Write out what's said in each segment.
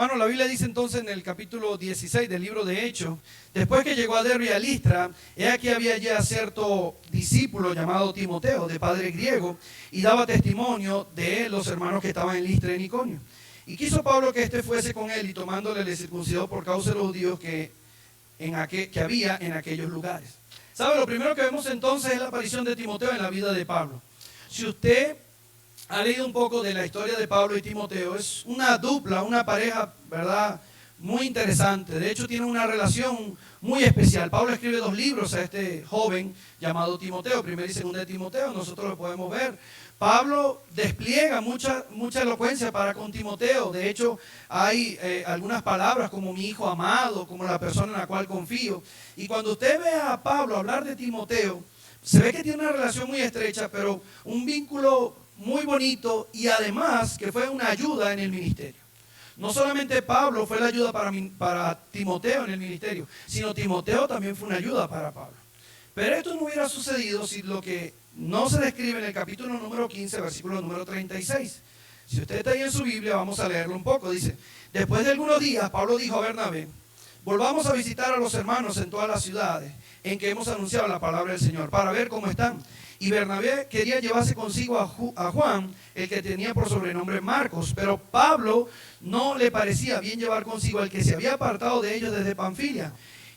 Bueno, la Biblia dice entonces en el capítulo 16 del libro de Hechos, después que llegó a Derbe y a Listra, he aquí había ya cierto discípulo llamado Timoteo, de padre griego, y daba testimonio de él los hermanos que estaban en Listra y en Iconio. Y quiso Pablo que éste fuese con él, y tomándole le circuncidó por causa de los judíos que había en aquellos lugares. ¿Sabe? Lo primero que vemos entonces es la aparición de Timoteo en la vida de Pablo. Si usted ha leído un poco de la historia de Pablo y Timoteo, es una dupla, una pareja, ¿verdad?, muy interesante. De hecho, tiene una relación muy especial. Pablo escribe 2 libros a este joven llamado Timoteo, 1 y 2 de Timoteo, nosotros lo podemos ver. Pablo despliega mucha elocuencia para con Timoteo. De hecho, hay algunas palabras como mi hijo amado, como la persona en la cual confío. Y cuando usted ve a Pablo hablar de Timoteo, se ve que tiene una relación muy estrecha, pero un vínculo muy bonito, y además que fue una ayuda en el ministerio. No solamente Pablo fue la ayuda para Timoteo en el ministerio, sino Timoteo también fue una ayuda para Pablo. Pero esto no hubiera sucedido si lo que no se describe en el capítulo número 15, versículo número 36. Si usted está ahí en su Biblia, vamos a leerlo un poco. Dice: después de algunos días, Pablo dijo a Bernabé: volvamos a visitar a los hermanos en todas las ciudades en que hemos anunciado la palabra del Señor, para ver cómo están. Y Bernabé quería llevarse consigo a Juan, el que tenía por sobrenombre Marcos, pero Pablo no le parecía bien llevar consigo al que se había apartado de ellos desde Panfilia,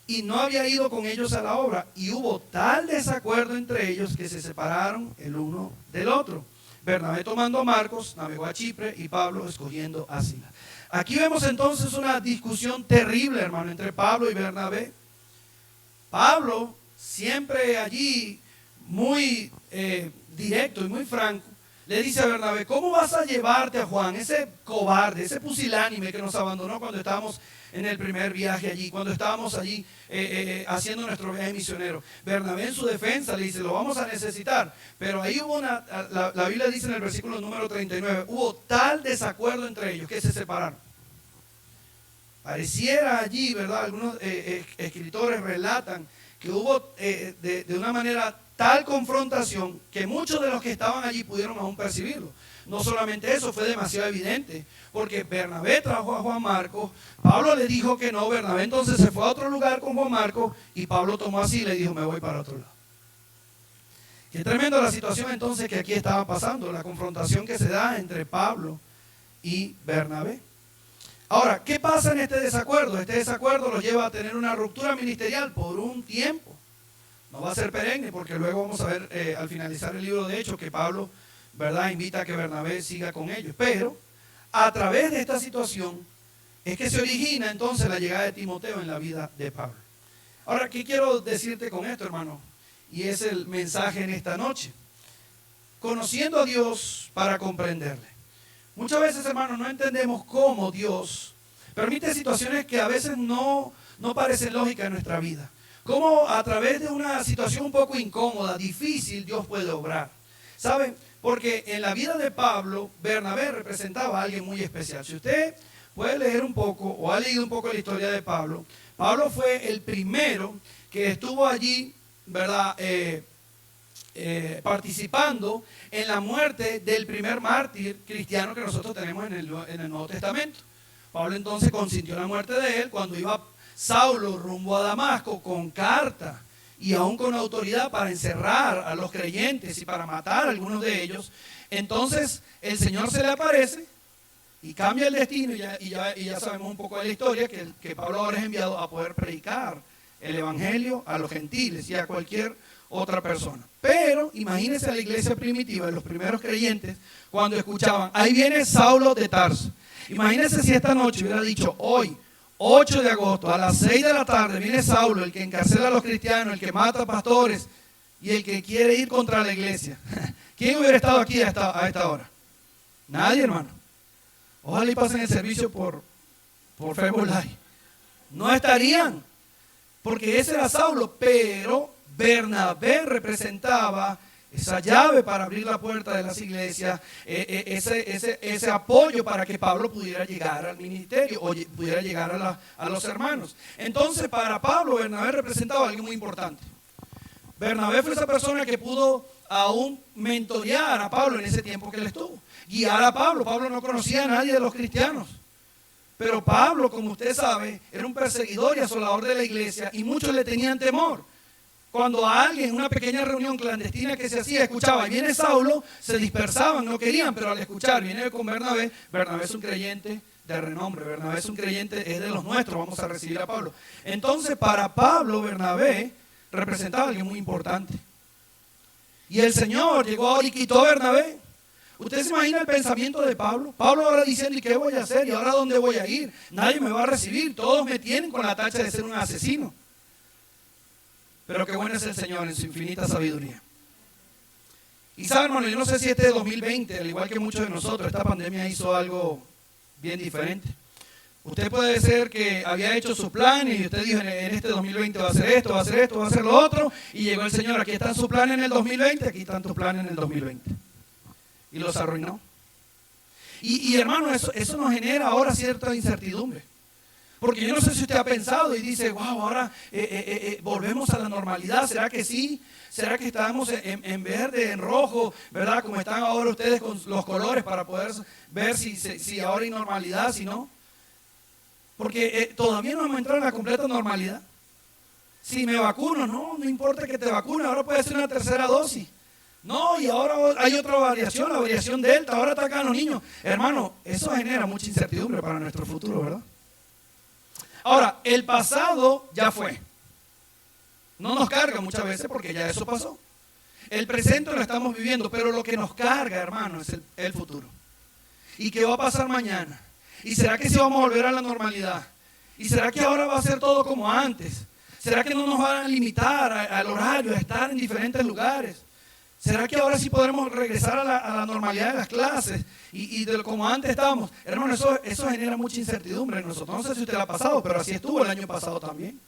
y no había ido con ellos a la obra, y hubo tal desacuerdo entre ellos que se separaron el uno del otro. Bernabé, tomando a Marcos, navegó a Chipre, y Pablo escogiendo a Silas. Aquí vemos entonces una discusión terrible, hermano, entre Pablo y Bernabé. Pablo, siempre allí muy directo y muy franco, le dice a Bernabé: ¿cómo vas a llevarte a Juan, ese cobarde, ese pusilánime que nos abandonó cuando estábamos en el primer viaje allí, cuando estábamos allí haciendo nuestro viaje misionero? Bernabé, en su defensa, le dice: lo vamos a necesitar. Pero ahí hubo la Biblia dice en el versículo número 39, hubo tal desacuerdo entre ellos que se separaron. Pareciera allí, ¿verdad? Algunos escritores relatan que hubo de una manera tal confrontación que muchos de los que estaban allí pudieron aún percibirlo. No solamente eso, fue demasiado evidente, porque Bernabé trajo a Juan Marcos, Pablo le dijo que no, Bernabé entonces se fue a otro lugar con Juan Marcos, y Pablo tomó así y le dijo: me voy para otro lado. Qué tremendo la situación entonces que aquí estaba pasando, la confrontación que se da entre Pablo y Bernabé. Ahora, ¿qué pasa en este desacuerdo? Este desacuerdo lo lleva a tener una ruptura ministerial por un tiempo. No va a ser perenne, porque luego vamos a ver al finalizar el libro de Hechos que Pablo, ¿verdad?, invita a que Bernabé siga con ellos. Pero a través de esta situación es que se origina entonces la llegada de Timoteo en la vida de Pablo. Ahora, ¿qué quiero decirte con esto, hermano? Y es el mensaje en esta noche. Conociendo a Dios para comprenderle. Muchas veces, hermano, no entendemos cómo Dios permite situaciones que a veces no parecen lógicas en nuestra vida. Cómo a través de una situación un poco incómoda, difícil, Dios puede obrar. ¿Saben? Porque en la vida de Pablo, Bernabé representaba a alguien muy especial. Si usted puede leer un poco o ha leído un poco la historia de Pablo, Pablo fue el primero que estuvo allí, ¿verdad?, participando en la muerte del primer mártir cristiano que nosotros tenemos en el Nuevo Testamento. Pablo entonces consintió la muerte de él cuando iba Saulo rumbo a Damasco con carta y aún con autoridad para encerrar a los creyentes y para matar a algunos de ellos. Entonces el Señor se le aparece y cambia el destino, y ya sabemos un poco de la historia, que Pablo ahora es enviado a poder predicar el evangelio a los gentiles y a cualquier otra persona. Pero imagínense a la iglesia primitiva, los primeros creyentes, cuando escuchaban: ahí viene Saulo de Tarso. Imagínense si esta noche hubiera dicho: hoy, 8 de agosto, a las 6 de la tarde, viene Saulo, el que encarcela a los cristianos, el que mata a pastores y el que quiere ir contra la iglesia. ¿Quién hubiera estado aquí a esta hora? Nadie, hermano. Ojalá y pasen el servicio por Facebook Live. No estarían, porque ese era Saulo, pero Bernabé representaba esa llave para abrir la puerta de las iglesias, ese apoyo para que Pablo pudiera llegar al ministerio o pudiera llegar a los hermanos. Entonces, para Pablo, Bernabé representaba algo muy importante. Bernabé fue esa persona que pudo aún mentorear a Pablo en ese tiempo que él estuvo, guiar a Pablo. Pablo no conocía a nadie de los cristianos. Pero Pablo, como usted sabe, era un perseguidor y asolador de la iglesia y muchos le tenían temor. Cuando a alguien en una pequeña reunión clandestina que se hacía escuchaba, viene Saulo, se dispersaban, no querían, pero al escuchar, viene con Bernabé, Bernabé es un creyente de renombre, Bernabé es un creyente, es de los nuestros, vamos a recibir a Pablo. Entonces, para Pablo, Bernabé representaba a alguien muy importante. Y el Señor llegó ahora y quitó a Bernabé. ¿Usted se imagina el pensamiento de Pablo? Pablo ahora diciendo, ¿y qué voy a hacer? ¿Y ahora dónde voy a ir? Nadie me va a recibir, todos me tienen con la tacha de ser un asesino. Pero qué bueno es el Señor en su infinita sabiduría. Y saben, hermano, yo no sé si este 2020, al igual que muchos de nosotros, esta pandemia hizo algo bien diferente. Usted puede ser que había hecho su plan y usted dijo, en este 2020 va a hacer esto, va a hacer esto, va a hacer lo otro. Y llegó el Señor, aquí está su plan en el 2020, aquí están tus planes en el 2020. Y los arruinó. Y hermano, eso nos genera ahora cierta incertidumbre. Porque yo no sé si usted ha pensado y dice, wow, ahora volvemos a la normalidad. ¿Será que sí? ¿Será que estamos en verde, en rojo, verdad? Como están ahora ustedes con los colores para poder ver si ahora hay normalidad, si no. Porque todavía no hemos entrado en la completa normalidad. Si me vacuno, no importa que te vacunes, ahora puede ser una tercera dosis. No, y ahora hay otra variación, la variación Delta, ahora atacan a los niños. Hermano, eso genera mucha incertidumbre para nuestro futuro, ¿verdad? Ahora, el pasado ya fue. No nos carga muchas veces porque ya eso pasó. El presente lo estamos viviendo, pero lo que nos carga, hermano, es el futuro. ¿Y qué va a pasar mañana? ¿Y será que sí vamos a volver a la normalidad? ¿Y será que ahora va a ser todo como antes? ¿Será que no nos van a limitar al horario, a estar en diferentes lugares? ¿Será que ahora sí podremos regresar a la normalidad de las clases y de como antes estábamos? Hermano, eso genera mucha incertidumbre en nosotros. No sé si usted lo ha pasado, pero así estuvo el año pasado también.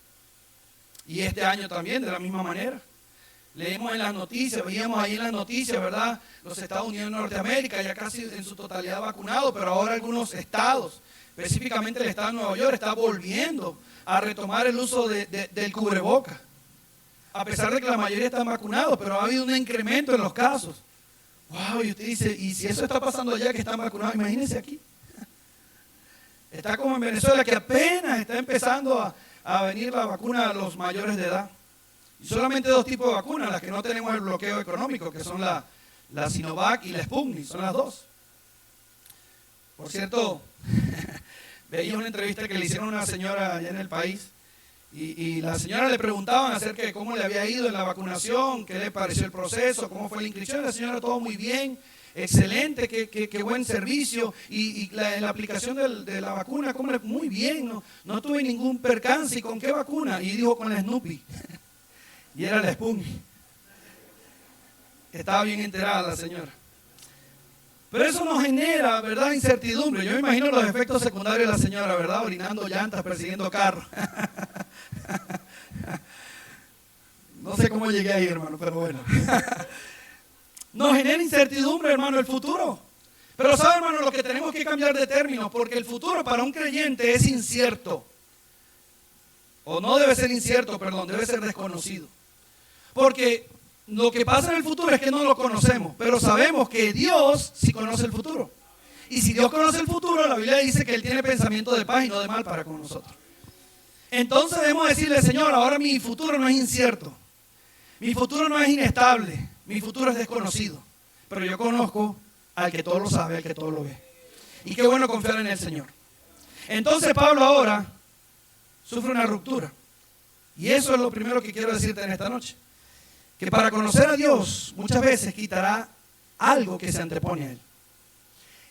Y este año también, de la misma manera. Leímos en las noticias, veíamos ahí en las noticias, ¿verdad? Los Estados Unidos de Norteamérica ya casi en su totalidad vacunados, pero ahora algunos estados, específicamente el estado de Nueva York, está volviendo a retomar el uso del cubreboca. A pesar de que la mayoría están vacunados, pero ha habido un incremento en los casos. Wow, y usted dice, ¿y si eso está pasando allá que están vacunados? Imagínense aquí. Está como en Venezuela, que apenas está empezando a venir la vacuna a los mayores de edad. Y solamente dos tipos de vacunas, las que no tenemos el bloqueo económico, que son la Sinovac y la Sputnik, son las dos. Por cierto, veía una entrevista que le hicieron a una señora allá en el país, y la señora le preguntaban acerca de cómo le había ido en la vacunación, qué le pareció el proceso, cómo fue la inscripción. La señora, todo muy bien, excelente, qué buen servicio. Y la aplicación de la vacuna, muy bien, no tuve ningún percance. ¿Y con qué vacuna? Y dijo, con la Snoopy. Y era la Sputnik. Estaba bien enterada la señora. Pero eso nos genera, ¿verdad?, incertidumbre. Yo me imagino los efectos secundarios de la señora, ¿verdad? Orinando llantas, persiguiendo carros. No sé cómo llegué ahí, hermano, pero bueno. Nos genera incertidumbre, hermano, el futuro. Pero sabe, hermano, lo que tenemos que cambiar de término, porque el futuro para un creyente es incierto. O no debe ser incierto, perdón, debe ser desconocido. Porque lo que pasa en el futuro es que no lo conocemos, pero sabemos que Dios sí conoce el futuro. Y si Dios conoce el futuro, la Biblia dice que Él tiene pensamiento de paz y no de mal para con nosotros. Entonces debemos decirle, Señor, ahora mi futuro no es incierto. Mi futuro no es inestable. Mi futuro es desconocido. Pero yo conozco al que todo lo sabe, al que todo lo ve. Y qué bueno confiar en el Señor. Entonces Pablo ahora sufre una ruptura. Y eso es lo primero que quiero decirte en esta noche. Que para conocer a Dios muchas veces quitará algo que se antepone a Él.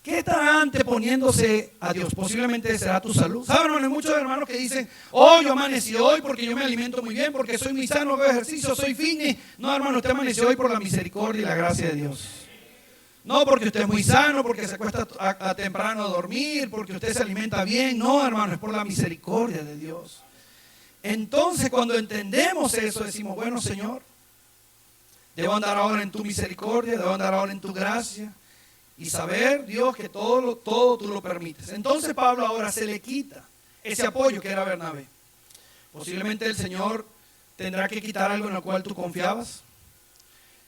¿Qué estará anteponiéndose a Dios? Posiblemente será tu salud. ¿Saben, hermano? Hay muchos hermanos que dicen, oh, yo amanecí hoy porque yo me alimento muy bien, porque soy muy sano, veo ejercicio, soy fitness. No, hermano, usted amaneció hoy por la misericordia y la gracia de Dios. No porque usted es muy sano, porque se acuesta a temprano a dormir, porque usted se alimenta bien. No, hermano, es por la misericordia de Dios. Entonces, cuando entendemos eso, decimos, bueno, Señor, debo andar ahora en tu misericordia, debo andar ahora en tu gracia. Y saber, Dios, que todo tú lo permites. Entonces Pablo ahora se le quita ese apoyo que era Bernabé. Posiblemente el Señor tendrá que quitar algo en lo cual tú confiabas.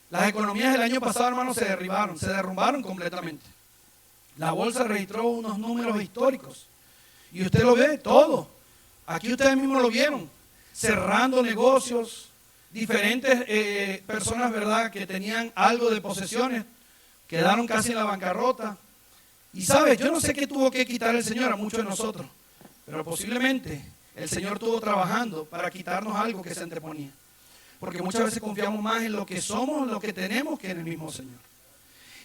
Las economías del año pasado, hermanos, se derrumbaron completamente. La bolsa registró unos números históricos. Y usted lo ve todo. Aquí ustedes mismos lo vieron. Cerrando negocios, diferentes personas, ¿verdad?, que tenían algo de posesiones, quedaron casi en la bancarrota. Y sabes, yo no sé qué tuvo que quitar el Señor a muchos de nosotros, pero posiblemente el Señor estuvo trabajando para quitarnos algo que se anteponía. Porque muchas veces confiamos más en lo que somos, lo que tenemos, que en el mismo Señor.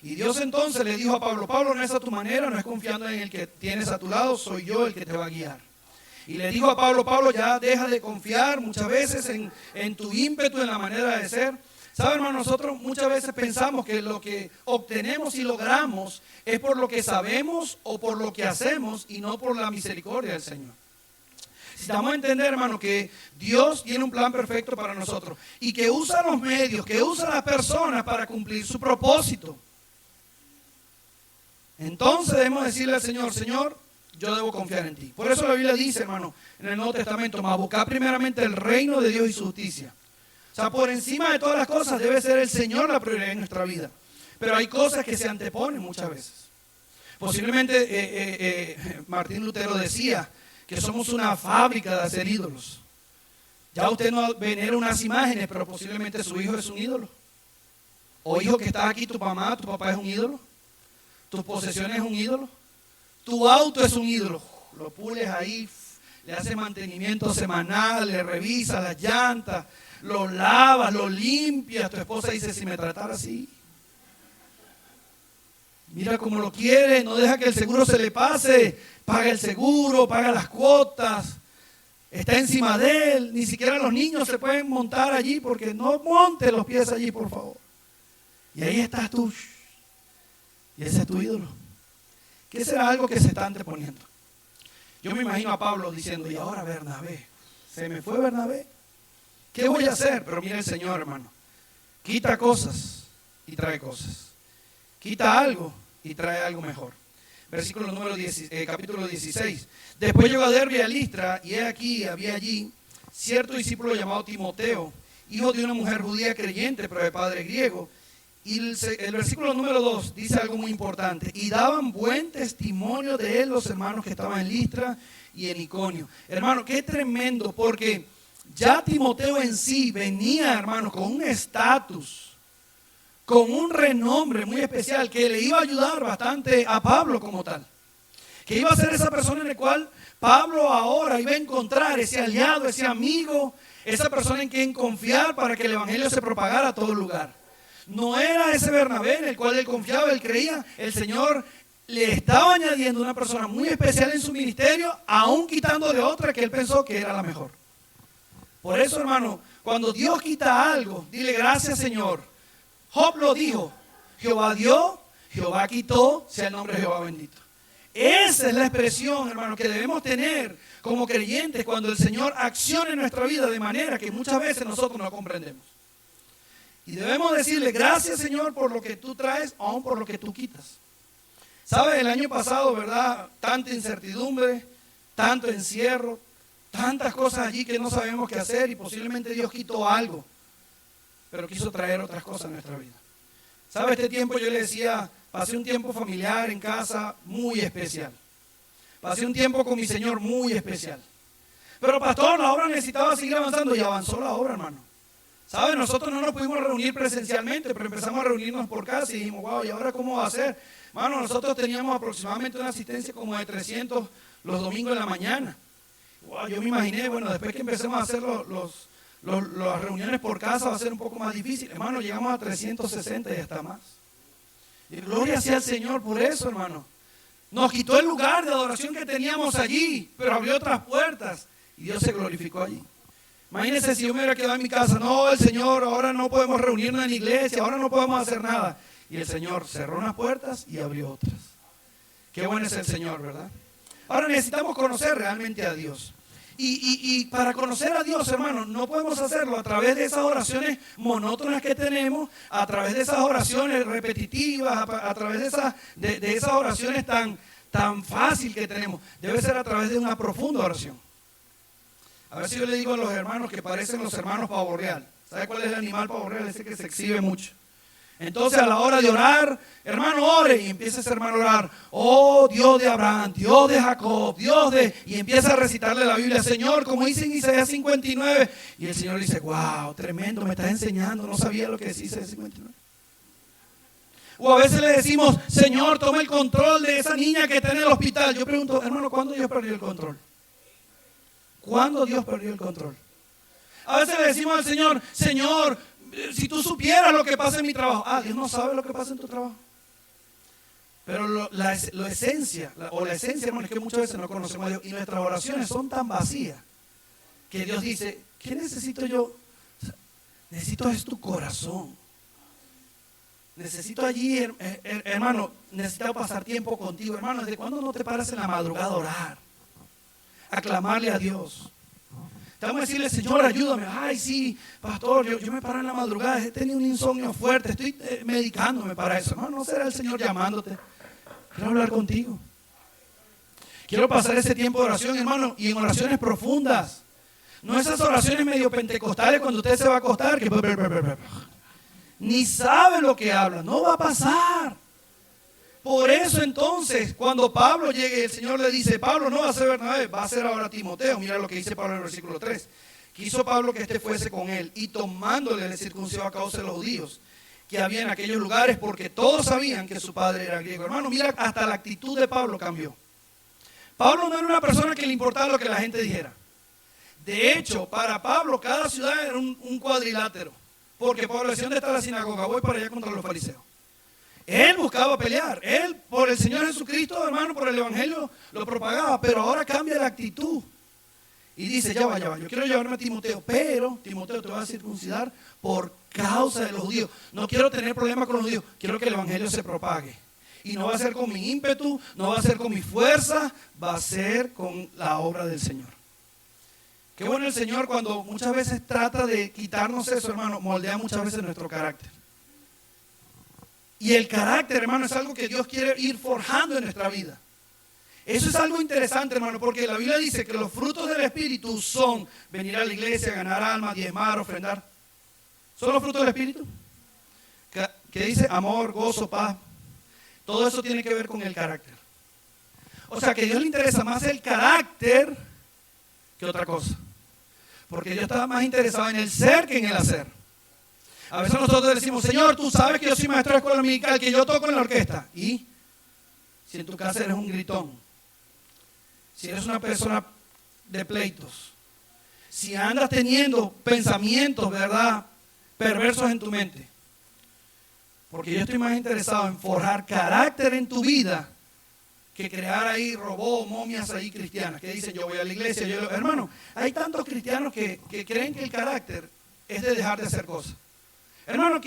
Y Dios entonces le dijo a Pablo, Pablo, no es a tu manera, no es confiando en el que tienes a tu lado, soy yo el que te va a guiar. Y le dijo a Pablo, Pablo, ya deja de confiar muchas veces en tu ímpetu, en la manera de ser. ¿Saben, hermano? Nosotros muchas veces pensamos que lo que obtenemos y logramos es por lo que sabemos o por lo que hacemos y no por la misericordia del Señor. Necesitamos entender, hermano, que Dios tiene un plan perfecto para nosotros y que usa los medios, que usa las personas para cumplir su propósito. Entonces debemos decirle al Señor, Señor, yo debo confiar en ti. Por eso la Biblia dice, hermano, en el Nuevo Testamento, mas buscar primeramente el reino de Dios y su justicia. O sea, por encima de todas las cosas debe ser el Señor la prioridad en nuestra vida. Pero hay cosas que se anteponen muchas veces. Posiblemente Martín Lutero decía que somos una fábrica de hacer ídolos. Ya usted no venera unas imágenes, pero posiblemente su hijo es un ídolo. O hijo que está aquí, tu mamá, tu papá es un ídolo. Tus posesiones es un ídolo. Tu auto es un ídolo. Lo pules ahí, le haces mantenimiento semanal, le revisas las llantas, lo lavas, lo limpias. Tu esposa dice, si me tratara así. Mira cómo lo quiere, no deja que el seguro se le pase. Paga el seguro, paga las cuotas. Está encima de él. Ni siquiera los niños se pueden montar allí porque no monte los pies allí, por favor. Y ahí estás tú. Y ese es tu ídolo. ¿Qué será algo que se está anteponiendo? Yo me imagino a Pablo diciendo, y ahora Bernabé, se me fue Bernabé. ¿Qué voy a hacer? Pero mira el Señor, hermano. Quita cosas y trae cosas. Quita algo y trae algo mejor. Versículo número 10, capítulo 16. Después llegó a Derbe y a Listra, y he aquí, había allí cierto discípulo llamado Timoteo, hijo de una mujer judía creyente, pero de padre griego. Y el versículo número 2 dice algo muy importante. Y daban buen testimonio de él los hermanos que estaban en Listra y en Iconio. Hermano, qué tremendo, porque ya Timoteo en sí venía, hermano, con un estatus, con un renombre muy especial que le iba a ayudar bastante a Pablo como tal. Que iba a ser esa persona en la cual Pablo ahora iba a encontrar ese aliado, ese amigo, esa persona en quien confiar para que el evangelio se propagara a todo lugar. No era ese Bernabé en el cual él confiaba, él creía. El Señor le estaba añadiendo una persona muy especial en su ministerio, aún quitando de otra que él pensó que era la mejor. Por eso, hermano, cuando Dios quita algo, dile gracias, Señor. Job lo dijo, Jehová dio, Jehová quitó, sea el nombre de Jehová bendito. Esa es la expresión, hermano, que debemos tener como creyentes cuando el Señor acciona en nuestra vida de manera que muchas veces nosotros no comprendemos. Y debemos decirle, gracias, Señor, por lo que tú traes, aún por lo que tú quitas. ¿Sabes? El año pasado, ¿verdad? Tanta incertidumbre, tanto encierro, tantas cosas allí que no sabemos qué hacer y posiblemente Dios quitó algo, pero quiso traer otras cosas a nuestra vida. ¿Sabes? Este tiempo yo le decía, pasé un tiempo familiar en casa muy especial. Pasé un tiempo con mi Señor muy especial. Pero pastor, la obra necesitaba seguir avanzando y avanzó la obra, hermano. ¿Sabes? Nosotros no nos pudimos reunir presencialmente, pero empezamos a reunirnos por casa y dijimos, wow, ¿y ahora cómo va a ser? Mano, nosotros teníamos aproximadamente una asistencia como de 300 los domingos en la mañana. Wow, yo me imaginé, bueno, después que empecemos a hacer las reuniones por casa va a ser un poco más difícil. Hermano, llegamos a 360 y hasta más. Y gloria sea al Señor por eso, hermano. Nos quitó el lugar de adoración que teníamos allí, pero abrió otras puertas y Dios se glorificó allí. Imagínense si yo me hubiera quedado en mi casa, no, el Señor, ahora no podemos reunirnos en la iglesia, ahora no podemos hacer nada. Y el Señor cerró unas puertas y abrió otras. Qué bueno es el Señor, ¿verdad? Ahora necesitamos conocer realmente a Dios. Y para conocer a Dios, hermano, no podemos hacerlo a través de esas oraciones monótonas que tenemos, a través de esas oraciones repetitivas, a través de esas oraciones tan fácil que tenemos. Debe ser a través de una profunda oración. A ver si yo le digo a los hermanos que parecen los hermanos pavo real. ¿Sabe cuál es el animal pavo real? Ese que se exhibe mucho. Entonces a la hora de orar, hermano, ore, y empieza ese hermano a orar. Oh, Dios de Abraham, Dios de Jacob, y empieza a recitarle la Biblia, Señor, como dice en Isaías 59. Y el Señor dice, wow, tremendo, me estás enseñando, no sabía lo que decía Isaías 59. O a veces le decimos, Señor, toma el control de esa niña que está en el hospital. Yo pregunto, hermano, ¿cuándo Dios perdió el control? ¿Cuándo Dios perdió el control? A veces le decimos al Señor, Señor, si tú supieras lo que pasa en mi trabajo. Ah, Dios no sabe lo que pasa en tu trabajo. Pero la esencia, hermano, es que muchas veces no conocemos a Dios. Y nuestras oraciones son tan vacías que Dios dice, ¿qué necesito yo? Necesito es tu corazón. Necesito allí, hermano, necesito pasar tiempo contigo. Hermano, ¿desde cuándo no te paras en la madrugada a orar? A clamarle a Dios. Te vamos a decirle, Señor, ayúdame. Ay, sí, pastor, yo me paro en la madrugada, he tenido un insomnio fuerte, estoy medicándome para eso. No será el Señor llamándote. Quiero hablar contigo. Quiero pasar ese tiempo de oración, hermano, y en oraciones profundas. No esas oraciones medio pentecostales cuando usted se va a acostar, que ni sabe lo que habla, no va a pasar. Por eso entonces, cuando Pablo llegue, el Señor le dice, Pablo no va a ser Bernabé, va a ser ahora Timoteo. Mira lo que dice Pablo en el versículo 3. Quiso Pablo que éste fuese con él, y tomándole le circuncidó a causa de los judíos que había en aquellos lugares, porque todos sabían que su padre era griego. Hermano, mira, hasta la actitud de Pablo cambió. Pablo no era una persona que le importaba lo que la gente dijera. De hecho, para Pablo cada ciudad era un cuadrilátero, porque Pablo decía, ¿dónde está la sinagoga? Voy para allá contra los fariseos. Él buscaba pelear, él por el Señor Jesucristo, hermano, por el Evangelio lo propagaba, pero ahora cambia la actitud y dice, ya va, yo quiero llevarme a Timoteo, pero Timoteo te va a circuncidar por causa de los judíos. No quiero tener problemas con los judíos, quiero que el Evangelio se propague. Y no va a ser con mi ímpetu, no va a ser con mi fuerza, va a ser con la obra del Señor. Qué bueno el Señor cuando muchas veces trata de quitarnos eso, hermano, moldea muchas veces nuestro carácter. Y el carácter, hermano, es algo que Dios quiere ir forjando en nuestra vida. Eso es algo interesante, hermano, porque la Biblia dice que los frutos del Espíritu son venir a la iglesia, ganar almas, diezmar, ofrendar. ¿Son los frutos del Espíritu? Que dice amor, gozo, paz. Todo eso tiene que ver con el carácter. O sea, que a Dios le interesa más el carácter que otra cosa. Porque Dios está más interesado en el ser que en el hacer. A veces nosotros decimos, Señor, tú sabes que yo soy maestro de escuela dominical, que yo toco en la orquesta. Y si en tu casa eres un gritón, si eres una persona de pleitos, si andas teniendo pensamientos, ¿verdad?, perversos en tu mente. Porque yo estoy más interesado en forjar carácter en tu vida que crear ahí robots, momias ahí cristianas, que dicen, yo voy a la iglesia. Hermano, hay tantos cristianos que creen que el carácter es de dejar de hacer cosas. Hermano,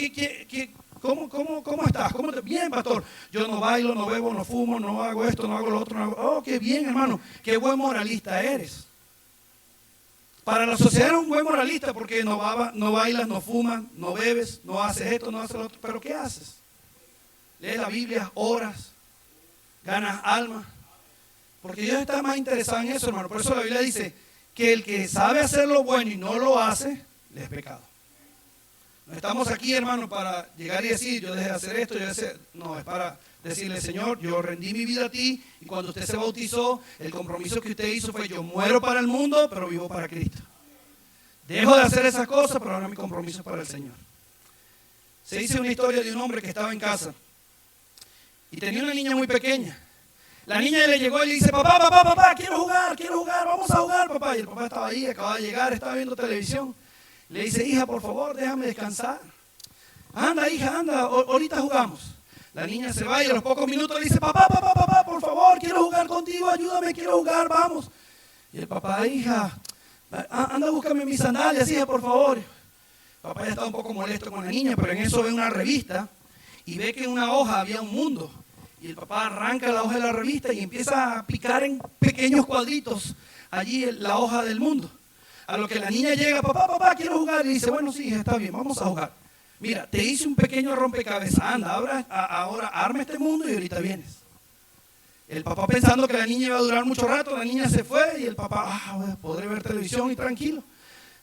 ¿cómo estás? Bien, pastor. Yo no bailo, no bebo, no fumo, no hago esto, no hago lo otro. Oh, qué bien, hermano. Qué buen moralista eres. Para la sociedad eres un buen moralista porque no bailas, no fumas, no bebes, no haces esto, no haces lo otro. ¿Pero qué haces? Lees la Biblia, oras, ganas alma. Porque Dios está más interesado en eso, hermano. Por eso la Biblia dice que el que sabe hacer lo bueno y no lo hace, le es pecado. No estamos aquí, hermano, para llegar y decir, yo dejé de hacer esto, no, es para decirle, Señor, yo rendí mi vida a ti, y cuando usted se bautizó, el compromiso que usted hizo fue, yo muero para el mundo, pero vivo para Cristo. Dejo de hacer esas cosas, pero ahora mi compromiso es para el Señor. Se dice una historia de un hombre que estaba en casa, y tenía una niña muy pequeña. La niña le llegó y le dice, papá, quiero jugar, vamos a jugar, papá. Y el papá estaba ahí, acababa de llegar, estaba viendo televisión. Le dice, hija, por favor, déjame descansar. Anda, hija, anda, ahorita jugamos. La niña se va y a los pocos minutos le dice, papá, por favor, quiero jugar contigo, ayúdame, quiero jugar, vamos. Y el papá, hija, anda, búscame mis sandalias, hija, por favor. El papá ya estaba un poco molesto con la niña, pero en eso ve una revista y ve que en una hoja había un mundo. Y el papá arranca la hoja de la revista y empieza a picar en pequeños cuadritos allí la hoja del mundo. A lo que la niña llega, papá, quiero jugar. Y dice, bueno, sí, está bien, vamos a jugar. Mira, te hice un pequeño rompecabezas. Anda, ahora arma este mundo y ahorita vienes. El papá pensando que la niña iba a durar mucho rato, la niña se fue y el papá, podré ver televisión y tranquilo.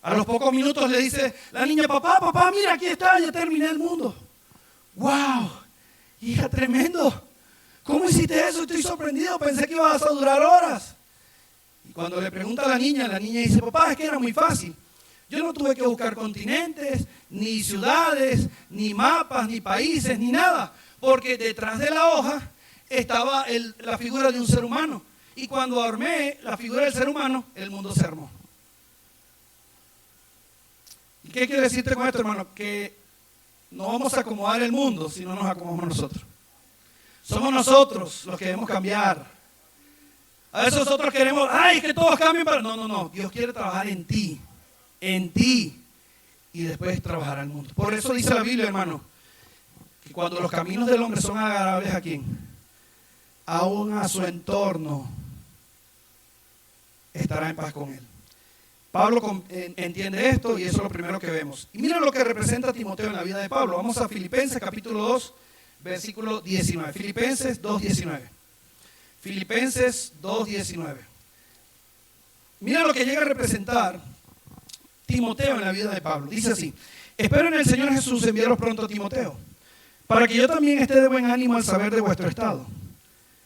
A los pocos minutos le dice la niña, papá, mira, aquí está, ya terminé el mundo. ¡Wow! Hija, tremendo. ¿Cómo hiciste eso? Estoy sorprendido. Pensé que ibas a durar horas. Y cuando le pregunta a la niña dice, papá, es que era muy fácil. Yo no tuve que buscar continentes, ni ciudades, ni mapas, ni países, ni nada. Porque detrás de la hoja estaba la figura de un ser humano. Y cuando armé la figura del ser humano, el mundo se armó. ¿Y qué quiero decirte con esto, hermano? Que no vamos a acomodar el mundo si no nos acomodamos nosotros. Somos nosotros los que debemos cambiar. A veces nosotros queremos, ¡ay, que todos cambien! No. Dios quiere trabajar en ti, y después trabajar al mundo. Por eso dice la Biblia, hermano, que cuando los caminos del hombre son agradables, ¿a quién? Aún a su entorno estará en paz con él. Pablo entiende esto y eso es lo primero que vemos. Y mira lo que representa Timoteo en la vida de Pablo. Vamos a Filipenses capítulo 2, versículo 19. Filipenses 2:19. Filipenses 2:19. Mira lo que llega a representar Timoteo en la vida de Pablo. Dice así: espero en el Señor Jesús enviaros pronto a Timoteo, para que yo también esté de buen ánimo al saber de vuestro estado.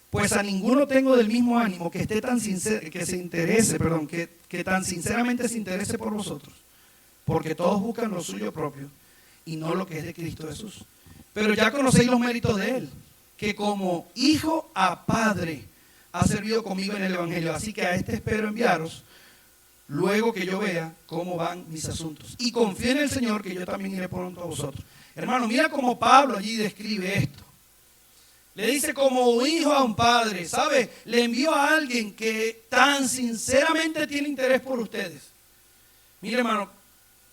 Pues a ninguno tengo del mismo ánimo que esté tan sincero, que tan sinceramente se interese por vosotros, porque todos buscan lo suyo propio y no lo que es de Cristo Jesús. Pero ya conocéis los méritos de él, que como hijo a padre ha servido conmigo en el Evangelio. Así que a este espero enviaros, luego que yo vea cómo van mis asuntos. Y confío en el Señor que yo también iré pronto a vosotros. Hermano, mira cómo Pablo allí describe esto. Le dice como hijo a un padre, ¿sabe? Le envió a alguien que tan sinceramente tiene interés por ustedes. Mire, hermano,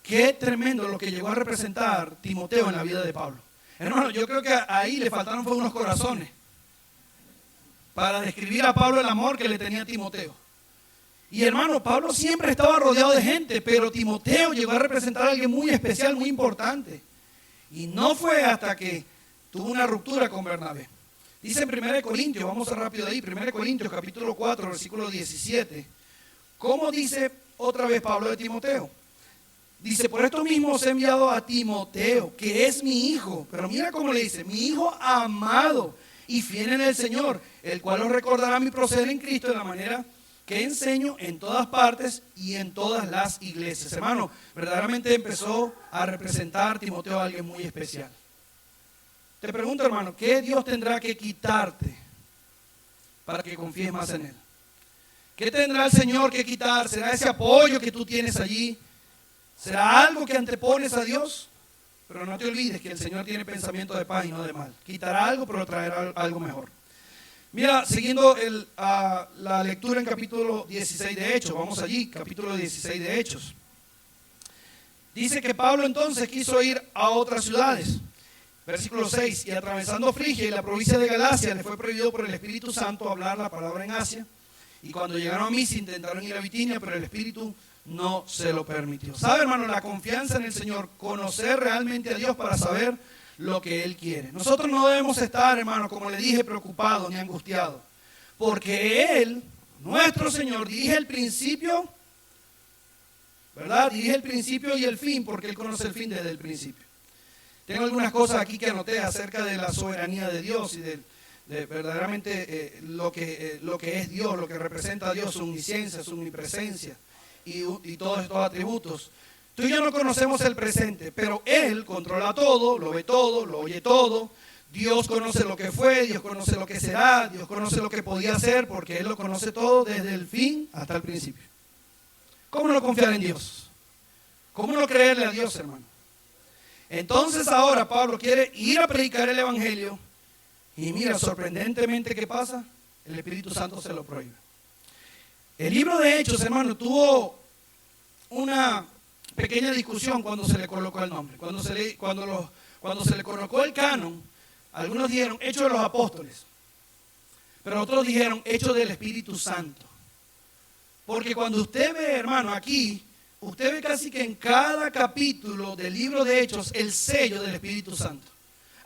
qué tremendo lo que llegó a representar Timoteo en la vida de Pablo. Hermano, yo creo que ahí le faltaron unos corazones para describir a Pablo el amor que le tenía a Timoteo. Y hermano, Pablo siempre estaba rodeado de gente, pero Timoteo llegó a representar a alguien muy especial, muy importante. Y no fue hasta que tuvo una ruptura con Bernabé. Dice en 1 Corintios, vamos a rápido ahí, 1 Corintios capítulo 4, versículo 17. ¿Cómo dice otra vez Pablo de Timoteo? Dice, por esto mismo os he enviado a Timoteo, que es mi hijo. Pero mira cómo le dice, mi hijo amado y fiel en el Señor, el cual os recordará mi proceder en Cristo de la manera que enseño en todas partes y en todas las iglesias. Hermano, verdaderamente empezó a representar Timoteo a alguien muy especial. Te pregunto, hermano, ¿qué Dios tendrá que quitarte para que confíes más en Él? ¿Qué tendrá el Señor que quitar? ¿Será ese apoyo que tú tienes allí? ¿Será algo que antepones a Dios? Pero no te olvides que el Señor tiene pensamiento de paz y no de mal. Quitará algo, pero traerá algo mejor. Mira, siguiendo la lectura en capítulo 16 de Hechos, vamos allí, capítulo 16 de Hechos. Dice que Pablo entonces quiso ir a otras ciudades. Versículo 6, y atravesando Frigia y la provincia de Galacia, le fue prohibido por el Espíritu Santo hablar la palabra en Asia. Y cuando llegaron a Misia intentaron ir a Bitinia, pero el Espíritu no se lo permitió. ¿Sabe, hermano? La confianza en el Señor, conocer realmente a Dios para saber lo que Él quiere. Nosotros no debemos estar, hermano, como le dije, preocupados ni angustiados, porque Él, nuestro Señor, dirige el principio, ¿verdad? Dirige el principio y el fin, porque Él conoce el fin desde el principio. Tengo algunas cosas aquí que anoté acerca de la soberanía de Dios y de verdaderamente lo que es Dios, lo que representa a Dios, su omnisciencia, su omnipresencia y todos estos atributos. Tú y yo no conocemos el presente, pero Él controla todo, lo ve todo, lo oye todo. Dios conoce lo que fue, Dios conoce lo que será, Dios conoce lo que podía ser, porque Él lo conoce todo desde el fin hasta el principio. ¿Cómo no confiar en Dios? ¿Cómo no creerle a Dios, hermano? Entonces ahora Pablo quiere ir a predicar el Evangelio y mira, sorprendentemente, ¿qué pasa? El Espíritu Santo se lo prohíbe. El libro de Hechos, hermano, tuvo una pequeña discusión cuando se le colocó el nombre. Cuando se le colocó el canon, algunos dijeron Hechos de los Apóstoles, pero otros dijeron Hechos del Espíritu Santo. Porque cuando usted ve, hermano, aquí, usted ve casi que en cada capítulo del libro de Hechos el sello del Espíritu Santo.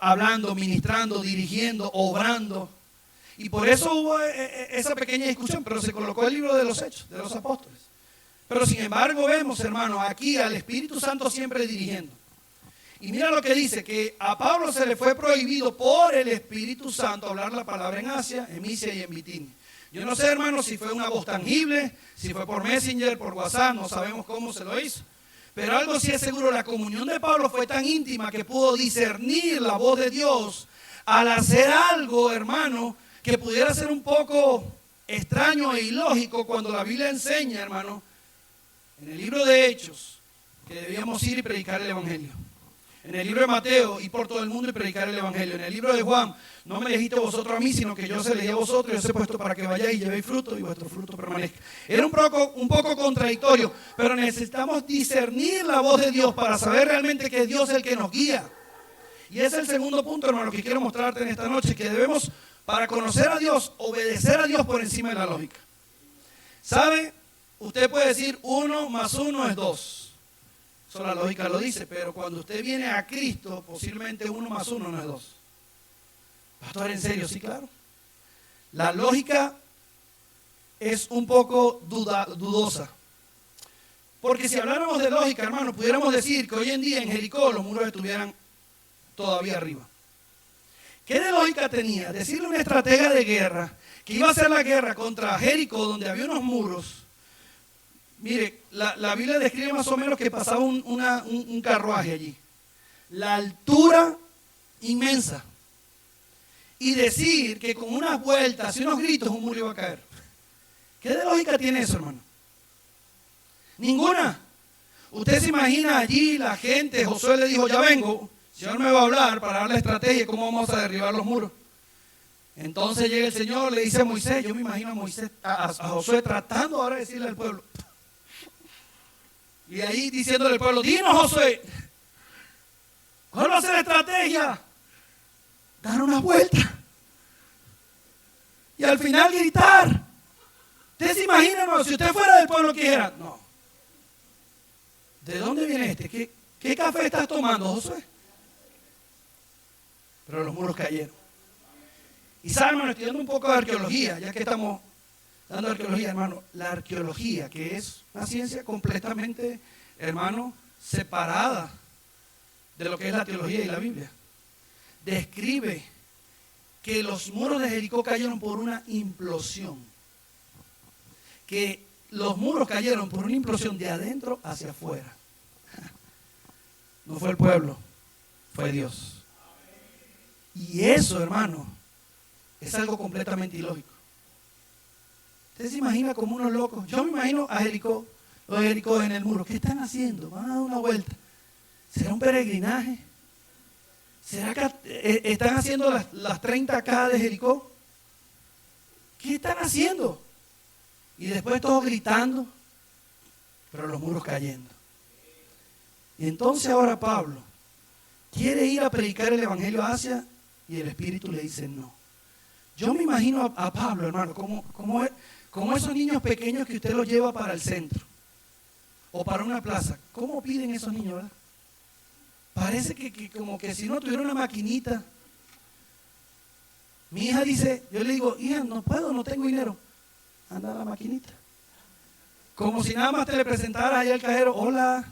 Hablando, ministrando, dirigiendo, obrando. Y por eso hubo esa pequeña discusión, pero se colocó el libro de los Hechos, de los Apóstoles. Pero sin embargo vemos, hermano, aquí al Espíritu Santo siempre dirigiendo. Y mira lo que dice, que a Pablo se le fue prohibido por el Espíritu Santo hablar la palabra en Asia, en Misia y en Bitinia. Yo no sé, hermano, si fue una voz tangible, si fue por Messenger, por WhatsApp, no sabemos cómo se lo hizo. Pero algo sí es seguro, la comunión de Pablo fue tan íntima que pudo discernir la voz de Dios al hacer algo, hermano, que pudiera ser un poco extraño e ilógico cuando la Biblia enseña, hermano, en el libro de Hechos, que debíamos ir y predicar el Evangelio. En el libro de Mateo, ir por todo el mundo y predicar el Evangelio. En el libro de Juan, no me elegiste vosotros a mí, sino que yo se elegí a vosotros, yo os he puesto para que vayáis y llevéis fruto y vuestro fruto permanezca. Era un poco contradictorio, pero necesitamos discernir la voz de Dios para saber realmente que es Dios el que nos guía. Y ese es el segundo punto, hermano, que quiero mostrarte en esta noche, que debemos, para conocer a Dios, obedecer a Dios por encima de la lógica. ¿Sabe? Usted puede decir 1 más 1 es 2. Eso la lógica lo dice, pero cuando usted viene a Cristo, posiblemente 1 más 1 no es 2. Pastor, ¿en serio? Sí, claro. La lógica es un poco dudosa. Porque si habláramos de lógica, hermano, pudiéramos decir que hoy en día en Jericó los muros estuvieran todavía arriba. ¿Qué de lógica tenía? Decirle a un estratega de guerra que iba a hacer la guerra contra Jericó, donde había unos muros. Mire, la Biblia describe más o menos que pasaba un carruaje allí. La altura inmensa. Y decir que con unas vueltas y unos gritos un muro iba a caer. ¿Qué de lógica tiene eso, hermano? Ninguna. Usted se imagina allí la gente, Josué le dijo, ya vengo, el Señor me va a hablar para dar la estrategia de cómo vamos a derribar los muros. Entonces llega el Señor, le dice a Moisés, yo me imagino a Moisés, a Josué tratando ahora de decirle al pueblo. Y ahí diciéndole al pueblo, dinos Josué, ¿cuál va a ser la estrategia? Dar una vuelta. Y al final gritar. ¿Usted se imagina, hermano, si usted fuera del pueblo que dijera, no? ¿De dónde viene este? ¿Qué café estás tomando, Josué? Pero los muros cayeron. Y sabe, hermano, estudiando un poco de arqueología, ya que estamos dando arqueología, hermano, la arqueología, que es una ciencia completamente, hermano, separada de lo que es la teología y la Biblia, describe que los muros de Jericó cayeron por una implosión. Que los muros cayeron por una implosión de adentro hacia afuera. No fue el pueblo, fue Dios. Y eso, hermano, es algo completamente ilógico. ¿Usted se imagina como unos locos? Yo me imagino a Jericó, los de Jericó en el muro. ¿Qué están haciendo? Van a dar una vuelta. ¿Será un peregrinaje? ¿Será que están haciendo las 30K de Jericó? ¿Qué están haciendo? Y después todos gritando, pero los muros cayendo. Y entonces ahora Pablo quiere ir a predicar el Evangelio a Asia y el Espíritu le dice no. Yo me imagino a Pablo, hermano, como esos niños pequeños que usted los lleva para el centro o para una plaza. ¿Cómo piden esos niños, verdad? Parece que como que si no tuviera una maquinita. Mi hija dice, yo le digo, hija, no puedo, no tengo dinero. Anda a la maquinita. Como si nada más te le presentaras ahí al cajero, hola.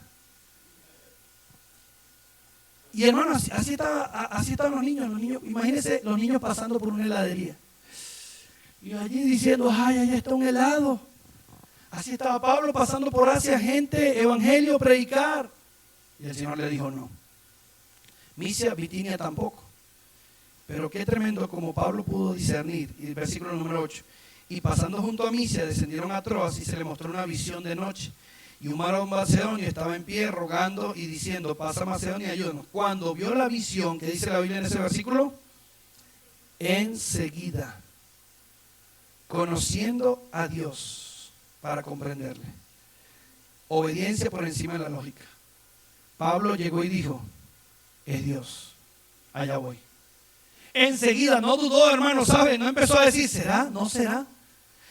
Y hermano, así estaban los niños, imagínense los niños pasando por una heladería. Y allí diciendo, ay, allá está un helado. Así estaba Pablo pasando por Asia, gente, evangelio, predicar. Y el Señor le dijo no. Misia, Bitinia tampoco. Pero qué tremendo como Pablo pudo discernir. Y el versículo número 8. Y pasando junto a Misia, descendieron a Troas y se le mostró una visión de noche. Y un varón macedonio estaba en pie rogando y diciendo, pasa Macedonia y ayúdanos. Cuando vio la visión, que dice la Biblia en ese versículo, enseguida, conociendo a Dios para comprenderle. Obediencia por encima de la lógica. Pablo llegó y dijo, es Dios, allá voy. Enseguida, no dudó, hermano, ¿sabe? No empezó a decir, ¿será? ¿No será?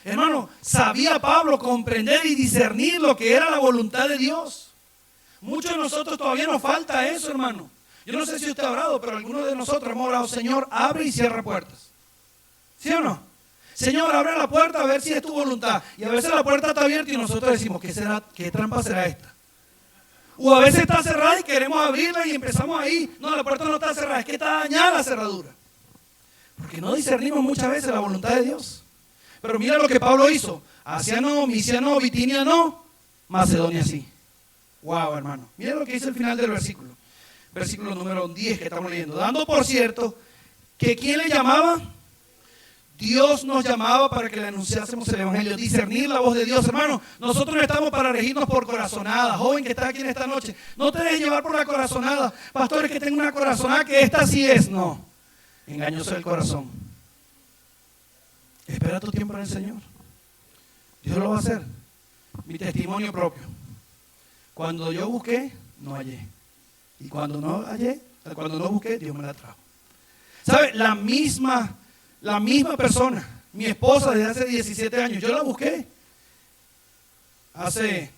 Hermano, sabía Pablo comprender y discernir lo que era la voluntad de Dios. Muchos de nosotros todavía nos falta eso, hermano. Yo no sé si usted ha orado, pero algunos de nosotros hemos orado, Señor, abre y cierra puertas. ¿Sí o no? Señor, abre la puerta a ver si es tu voluntad. Y a veces la puerta está abierta y nosotros decimos, ¿qué será? ¿Qué trampa será esta? O a veces está cerrada y queremos abrirla y empezamos ahí. No, la puerta no está cerrada, es que está dañada la cerradura. Porque no discernimos muchas veces la voluntad de Dios. Pero mira lo que Pablo hizo. Asia no, Misia no, Bitinia no, Macedonia sí. Wow, hermano. Mira lo que dice el final del versículo. Versículo número 10 que estamos leyendo. Dando por cierto que ¿quién le llamaba? Dios nos llamaba para que le anunciásemos el evangelio, discernir la voz de Dios, hermano. Nosotros no estamos para regirnos por corazonada. Joven que está aquí en esta noche, no te dejes llevar por la corazonada. Pastores, que tengo una corazonada que esta sí es. No, engañoso el corazón. Espera tu tiempo en el Señor. Dios lo va a hacer. Mi testimonio propio. Cuando yo busqué, no hallé. Y cuando no hallé, cuando no busqué, Dios me la trajo. ¿Sabe? La misma persona, mi esposa desde hace 17 años, yo la busqué hace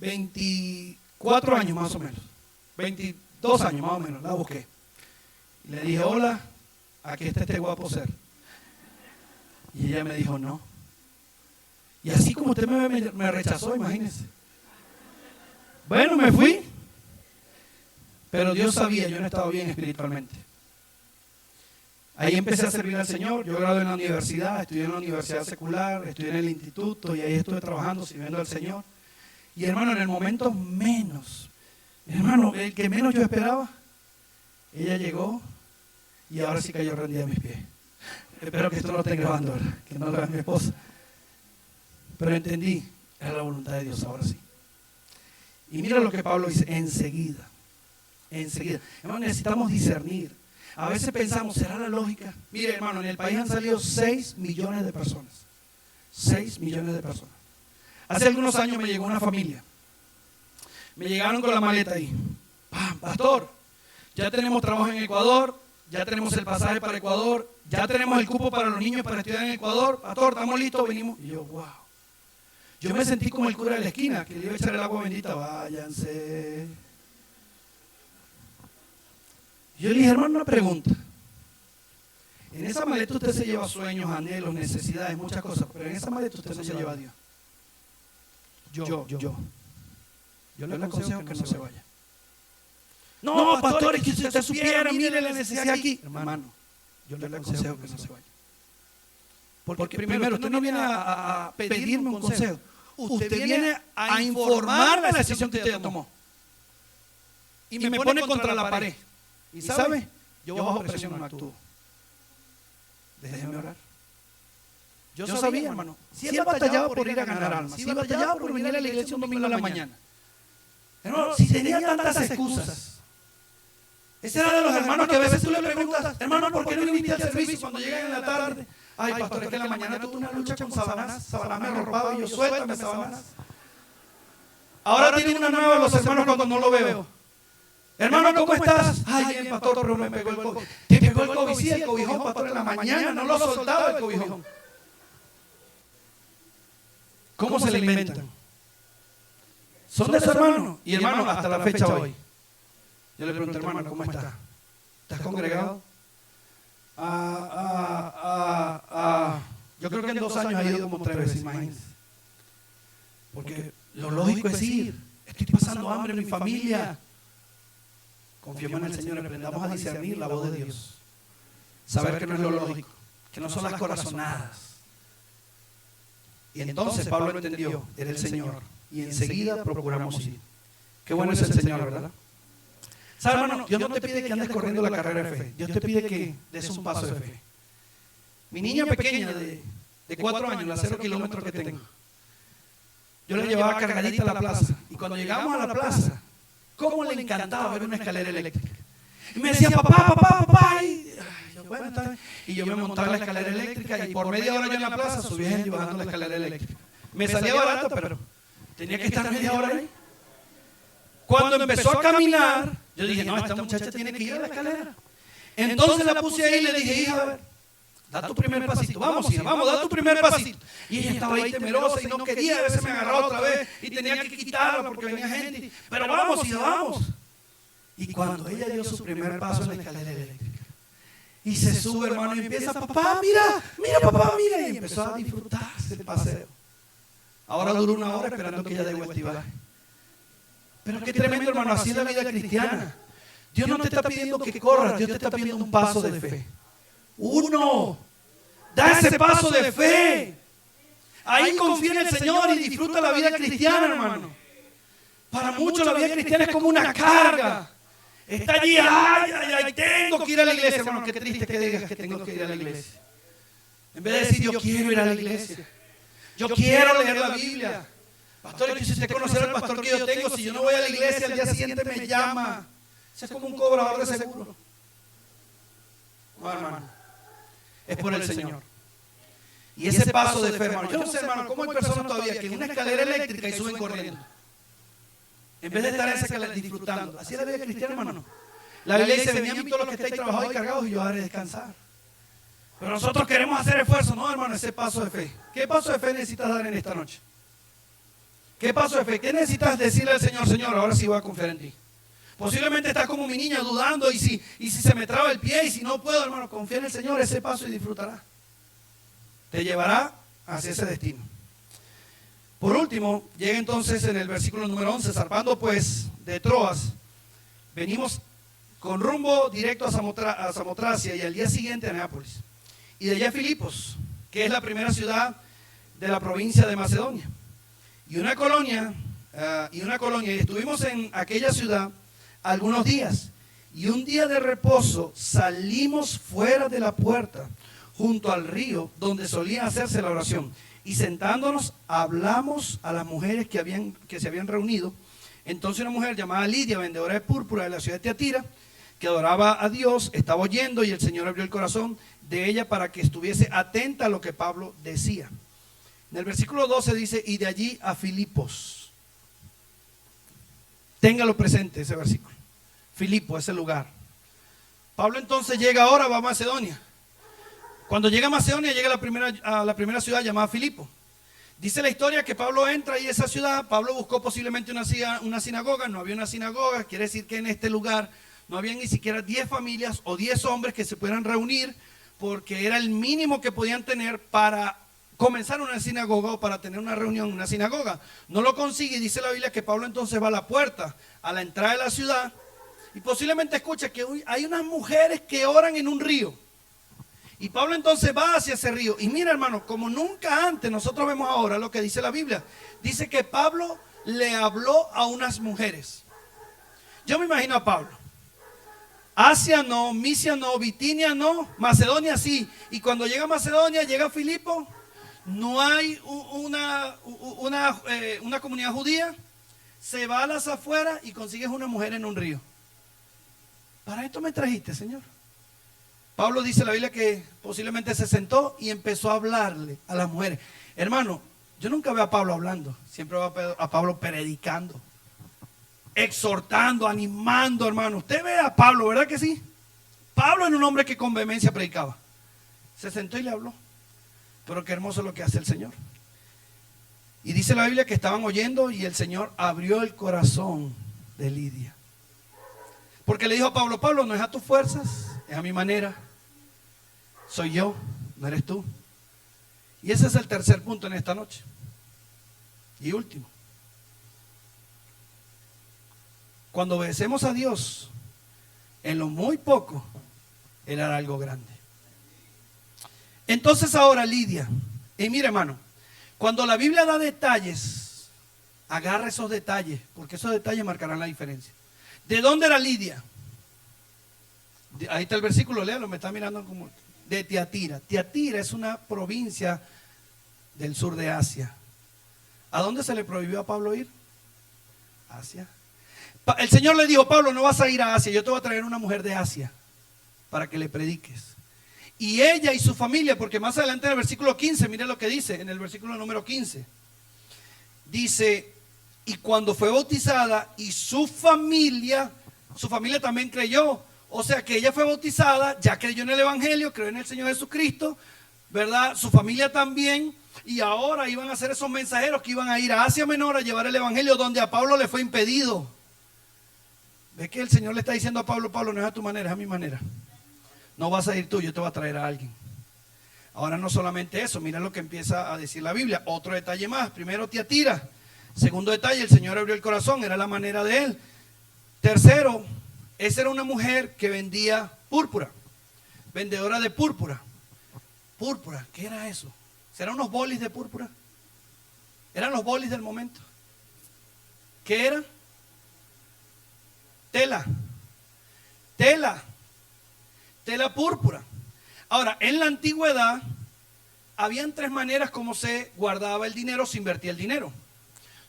24 años más o menos, 22 años más o menos, la busqué. Y le dije, hola, aquí está este guapo ser. Y ella me dijo, no. Y así como usted me rechazó, imagínese. Bueno, me fui, pero Dios sabía, yo no estaba bien espiritualmente. Ahí empecé a servir al Señor. Yo gradué en la universidad, estudié en la universidad secular, estudié en el instituto y ahí estuve trabajando, sirviendo al Señor. Y hermano, en el momento menos, hermano, el que menos yo esperaba, ella llegó y ahora sí cayó rendida a mis pies. Espero que esto no lo esté grabando, ¿verdad? Que no lo vea mi esposa. Pero entendí, era la voluntad de Dios, ahora sí. Y mira lo que Pablo dice, enseguida. Hermano, necesitamos discernir. A veces pensamos, ¿será la lógica? Mire, hermano, en el país han salido 6 millones de personas. 6 millones de personas. Hace algunos años me llegó una familia. Me llegaron con la maleta ahí. ¡Pam! Pastor, ya tenemos trabajo en Ecuador, ya tenemos el pasaje para Ecuador, ya tenemos el cupo para los niños para estudiar en Ecuador. Pastor, estamos listos, venimos. Y yo, wow. Yo me sentí como el cura de la esquina, que le iba a echar el agua bendita. Váyanse. Yo le dije, hermano, una pregunta. En esa maleta usted se lleva sueños, anhelos, necesidades, muchas cosas, pero en esa maleta usted no se lleva a Dios. Yo le aconsejo que no se vaya. No, pastor, es que si usted supiera, mire la necesidad aquí. Hermano, yo le aconsejo que no se vaya. Porque primero, usted no viene a pedirme un consejo. Usted viene a informarme de la decisión que usted tomó. Y me pone contra la pared. ¿Y sabe? Yo bajo presión no actúo. Déjeme orar. Yo sabía, hermano. Si él batallaba por ir a ganar almas, si batallaba por venir a la iglesia un domingo en la mañana. Hermano, si tenía tantas excusas. Ese era de los hermanos que a veces tú le preguntas, hermano, ¿por qué no viniste al servicio cuando llegan en la tarde? Ay, pastor, es que en la mañana tuve una lucha con Sabanás. Sabanás me arropaba y yo, suéltame, Sabanás. Ahora tienen una nueva los hermanos cuando no lo veo. Hermano, ¿cómo estás? Ay, bien, pastor, pero me pegó el COVID. ¿Te pegó el COVID? Sí, el cobijón, pastor, en la mañana no lo soltaba el cobijón. ¿Cómo se le inventan? Son de su hermano. Y hermano, hasta la fecha hoy. Yo le pregunto, hermano, ¿cómo estás? ¿Estás congregado? Yo creo que en 2 años ha ido como 3 veces, imagínense. Porque lo lógico es ir. Estoy pasando hambre en mi familia. Confiemos en el Señor, aprendamos a discernir la voz de Dios. Saber que no es lo lógico, que no son las corazonadas. Y entonces Pablo entendió, era el Señor. Y enseguida procuramos ir. Qué bueno es el Señor, ¿verdad? ¿Sabes, hermano? Dios no te pide que andes corriendo la carrera de fe. Dios te pide que des un paso de fe. Mi niña pequeña de 4 años, la 0 kilómetros que tengo, yo la llevaba cargadita a la plaza. Y cuando llegamos a la plaza, ¿cómo le encantaba ver una escalera eléctrica? Y me decía, papá. Y yo me montaba en la escalera eléctrica y por media hora yo en la plaza subía y bajando la escalera eléctrica. Me salía barato, pero tenía que estar media hora ahí. Cuando empezó a caminar, yo dije, no, esta muchacha tiene que ir a la escalera. Entonces la puse ahí y le dije, hija, a ver, da tu primer pasito, vamos, hija, vamos, da tu primer pasito. Y ella estaba ahí temerosa y no quería, a veces me agarraba otra vez y tenía que quitarla porque venía gente. Pero vamos, hija, vamos. Y cuando ella dio su primer paso en la escalera eléctrica, y se sube, hermano, y empieza, papá, mira, papá, mira. Y empezó a disfrutarse el paseo. Ahora duró 1 hora esperando que ella dé vuelta y baje. Pero qué tremendo, hermano, así es la vida cristiana. Dios no te está pidiendo que corras, Dios te está pidiendo un paso de fe. Uno, da ese paso de fe. Ahí confía en el Señor y disfruta la vida cristiana, hermano. Para muchos la vida cristiana es como una carga. Está allí, ay, tengo que ir a la iglesia, hermano. Qué triste que digas que tengo que ir a la iglesia. En vez de decir, yo quiero ir a la iglesia. Yo quiero leer la Biblia. Pastor, yo si usted conocer al pastor que yo tengo, si yo no voy a la iglesia, al día siguiente me llama. Eso es como un cobrador de seguro. No, hermano. Es por el Señor. Y ese paso de fe, hermano. Yo no sé, hermano, cómo hay personas todavía que en una escalera eléctrica y suben corriendo. En vez de estar en esa escalera disfrutando. Así es la vida cristiana, hermano. La Biblia dice, venid a mí todos los que estáis trabajados y cargados y yo haré descansar. Pero nosotros queremos hacer esfuerzo. No, hermano, ese paso de fe. ¿Qué paso de fe necesitas dar en esta noche? ¿Qué paso de fe? ¿Qué necesitas decirle al Señor? Señor, ahora sí voy a confiar en ti. Posiblemente estás como mi niña dudando y si se me traba el pie y si no puedo, hermano, confía en el Señor, ese paso y disfrutará. Te llevará hacia ese destino. Por último, llega entonces en el versículo número 11, zarpando pues de Troas, venimos con rumbo directo a Samotracia y al día siguiente a Neápolis. Y de allá a Filipos, que es la primera ciudad de la provincia de Macedonia. Y una colonia, y estuvimos en aquella ciudad algunos días. Y un día de reposo salimos fuera de la puerta, junto al río donde solía hacerse la oración. Y sentándonos hablamos a las mujeres que se habían reunido. Entonces una mujer llamada Lidia, vendedora de púrpura de la ciudad de Tiatira, que adoraba a Dios, estaba oyendo y el Señor abrió el corazón de ella para que estuviese atenta a lo que Pablo decía. En el versículo 12 dice, y de allí a Filipos. Téngalo presente ese versículo. Filipo, ese lugar. Pablo entonces llega ahora, va a Macedonia. Cuando llega a Macedonia, llega a la primera ciudad llamada Filipo. Dice la historia que Pablo entra ahí a esa ciudad. Pablo buscó posiblemente una sinagoga. No había una sinagoga. Quiere decir que en este lugar no había ni siquiera 10 familias o 10 hombres que se pudieran reunir, porque era el mínimo que podían tener para comenzar una sinagoga o para tener una reunión en una sinagoga. No lo consigue y dice la Biblia que Pablo entonces va a la puerta, a la entrada de la ciudad, y posiblemente escucha que hay unas mujeres que oran en un río. Y Pablo entonces va hacia ese río. Y mira, hermano, como nunca antes, nosotros vemos ahora lo que dice la Biblia. Dice que Pablo le habló a unas mujeres. Yo me imagino a Pablo. Asia no, Misia no, Bitinia no, Macedonia sí. Y cuando llega a Macedonia, llega a Filipo, no hay una comunidad judía. Se va a las afueras y consigues una mujer en un río. Para esto me trajiste, Señor. Pablo dice en la Biblia que posiblemente se sentó y empezó a hablarle a las mujeres. Hermano, yo nunca veo a Pablo hablando, siempre veo a Pablo predicando, exhortando, animando, hermano. Usted ve a Pablo, ¿verdad que sí? Pablo era un hombre que con vehemencia predicaba. Se sentó y le habló. Pero qué hermoso lo que hace el Señor. Y dice la Biblia que estaban oyendo y el Señor abrió el corazón de Lidia. Porque le dijo a Pablo, Pablo, no es a tus fuerzas, es a mi manera. Soy yo, no eres tú. Y ese es el tercer punto en esta noche. Y último. Cuando obedecemos a Dios, en lo muy poco, Él hará algo grande. Entonces ahora Lidia, y mire hermano, cuando la Biblia da detalles, agarra esos detalles, porque esos detalles marcarán la diferencia. ¿De dónde era Lidia? Ahí está el versículo, léalo, me está mirando como de Tiatira. Tiatira es una provincia del sur de Asia. ¿A dónde se le prohibió a Pablo ir? Asia. El Señor le dijo, Pablo, no vas a ir a Asia, yo te voy a traer una mujer de Asia para que le prediques. Y ella y su familia, porque más adelante en el versículo 15, mire lo que dice, en el versículo número 15. Dice, y cuando fue bautizada y su familia también creyó. O sea que ella fue bautizada, ya creyó en el Evangelio, creyó en el Señor Jesucristo, ¿verdad? Su familia también. Y ahora iban a ser esos mensajeros que iban a ir a Asia Menor a llevar el Evangelio donde a Pablo le fue impedido. ¿Ves que el Señor le está diciendo a Pablo, Pablo, no es a tu manera, es a mi manera? No vas a ir tú, yo te voy a traer a alguien. Ahora no solamente eso, mira lo que empieza a decir la Biblia. Otro detalle más. Primero Tiatira. Segundo detalle, el Señor abrió el corazón, era la manera de él. Tercero, esa era una mujer que vendía púrpura, vendedora de púrpura. Púrpura, ¿qué era eso? ¿Serán unos bolis de púrpura? ¿Eran los bolis del momento? ¿Qué era? Tela. Tela púrpura. Ahora, en la antigüedad, habían tres maneras como se guardaba el dinero, se invertía el dinero.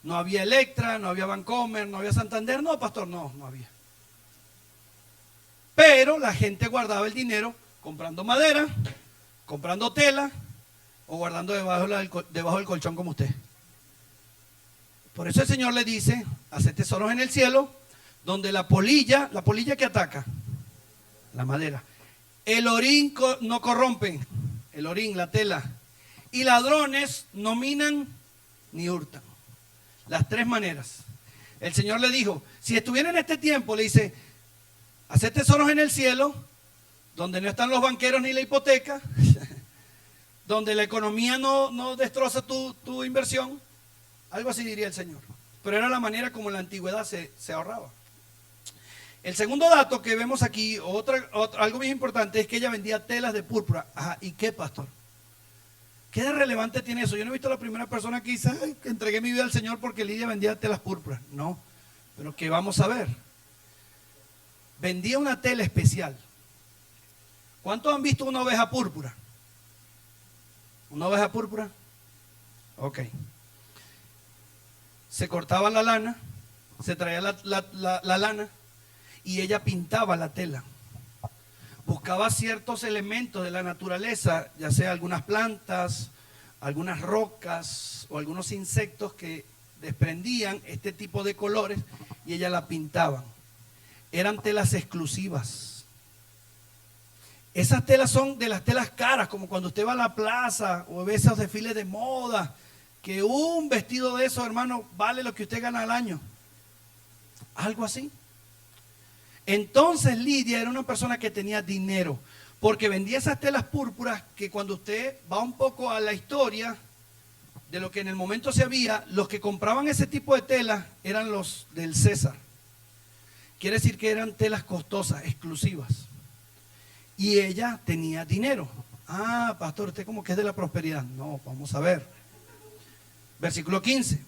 No había Electra, no había Bancomer, no había Santander, no, pastor, no había. Pero la gente guardaba el dinero comprando madera, comprando tela o guardando debajo del colchón como usted. Por eso el Señor le dice, hace tesoros en el cielo, donde la polilla que ataca, la madera. El orín no corrompen, el orín, la tela. Y ladrones no minan ni hurtan. Las tres maneras. El Señor le dijo, si estuviera en este tiempo, le dice, hace tesoros en el cielo, donde no están los banqueros ni la hipoteca, donde la economía no destroza tu inversión. Algo así diría el Señor. Pero era la manera como en la antigüedad se ahorraba. El segundo dato que vemos aquí, algo muy importante, es que ella vendía telas de púrpura. Ajá, ¿y qué, pastor? ¿Qué de relevante tiene eso? Yo no he visto a la primera persona que dice, ay, que entregué mi vida al Señor porque Lidia vendía telas púrpuras. No, pero ¿qué vamos a ver? Vendía una tela especial. ¿Cuántos han visto una oveja púrpura? ¿Una oveja púrpura? Ok. Se cortaba la lana, se traía la lana y ella pintaba la tela. Buscaba ciertos elementos de la naturaleza, ya sea algunas plantas, algunas rocas o algunos insectos que desprendían este tipo de colores y ella la pintaba. Eran telas exclusivas. Esas telas son de las telas caras, como cuando usted va a la plaza o ve esos desfiles de moda, que un vestido de esos, hermano, vale lo que usted gana al año. Algo así. Entonces Lidia era una persona que tenía dinero, porque vendía esas telas púrpuras que cuando usted va un poco a la historia de lo que en el momento se había, los que compraban ese tipo de telas eran los del César. Quiere decir que eran telas costosas, exclusivas. Y ella tenía dinero. Ah, pastor, usted como que es de la prosperidad. No, vamos a ver. Versículo 15.